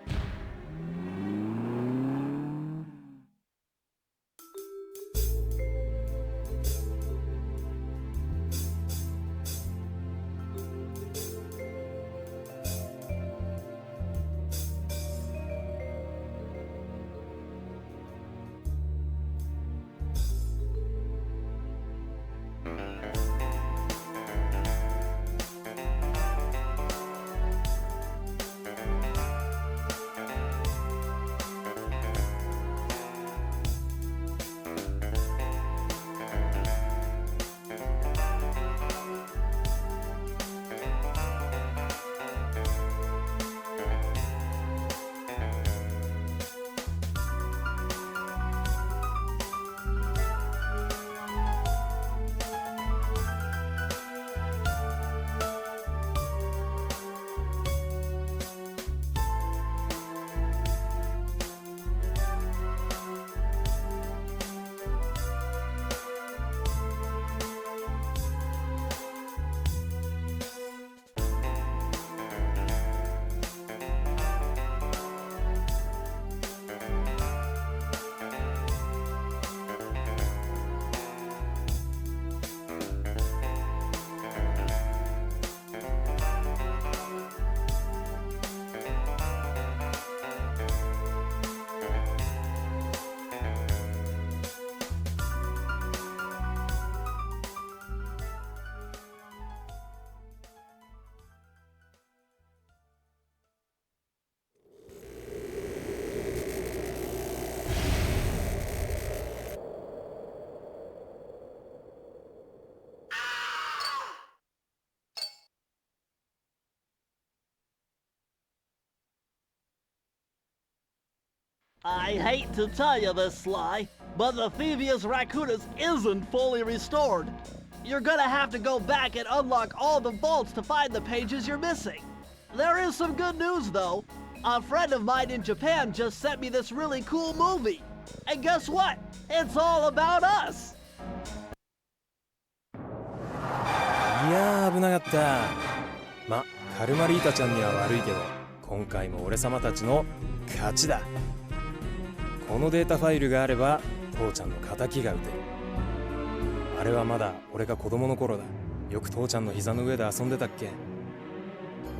I hate to tell you this, Sly, but the Thievius Raccoonus isn't fully restored. You're gonna have to go back and unlock all the vaults to find the pages you're missing. There is some good news, though. A friend of mine in Japan just sent me this really cool movie. And guess what? It's all about us! いやー危なかった。ま、カルマリータちゃんには悪いけど、今回も俺様たちの勝ちだ。このデータファイルがあれば父ちゃんの仇が撃てる。あれはまだ俺が子供の頃だ。よく父ちゃんの膝の上で遊んでたっけ。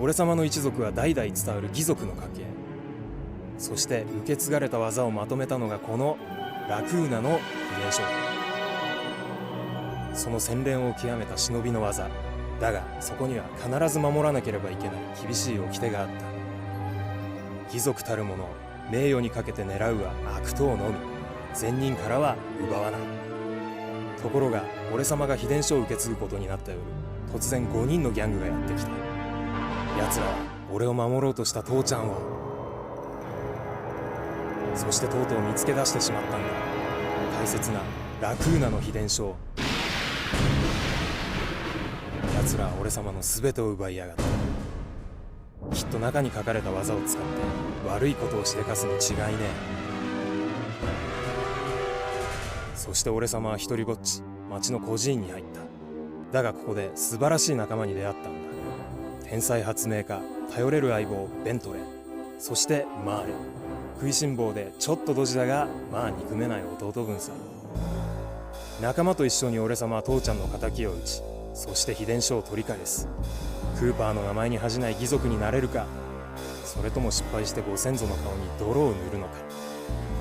俺様の一族は代々伝わる義族の家系。そして受け継がれた技をまとめたのがこのラクーナの秘伝書。その洗練を極めた忍びの技だが、そこには必ず守らなければいけない厳しい掟があった。義族たる者を名誉にかけて狙うは悪党のみ、善人からは奪わない。ところが俺様が秘伝書を受け継ぐことになった夜、突然5人のギャングがやってきた。奴らは俺を守ろうとした父ちゃんを、そしてとうとう見つけ出してしまったんだ。大切なラクーナの秘伝書を。奴らは俺様の全てを奪いやがった。きっと中に書かれた技を使って悪いことをしでかすに違いねえ。そして俺様は一人ぼっち町の孤児院に入った。だがここで素晴らしい仲間に出会ったんだ。天才発明家、頼れる相棒ベントレー、そしてマーレ。食いしん坊でちょっとドジだがまあ憎めない弟分さ。仲間と一緒に俺様は父ちゃんの仇を討ち、そして秘伝書を取り返す。クーパーの名前に恥じない義族になれるか、それとも失敗してご先祖の顔に泥を塗るのか。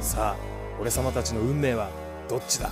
さあ俺様たちの運命はどっちだ。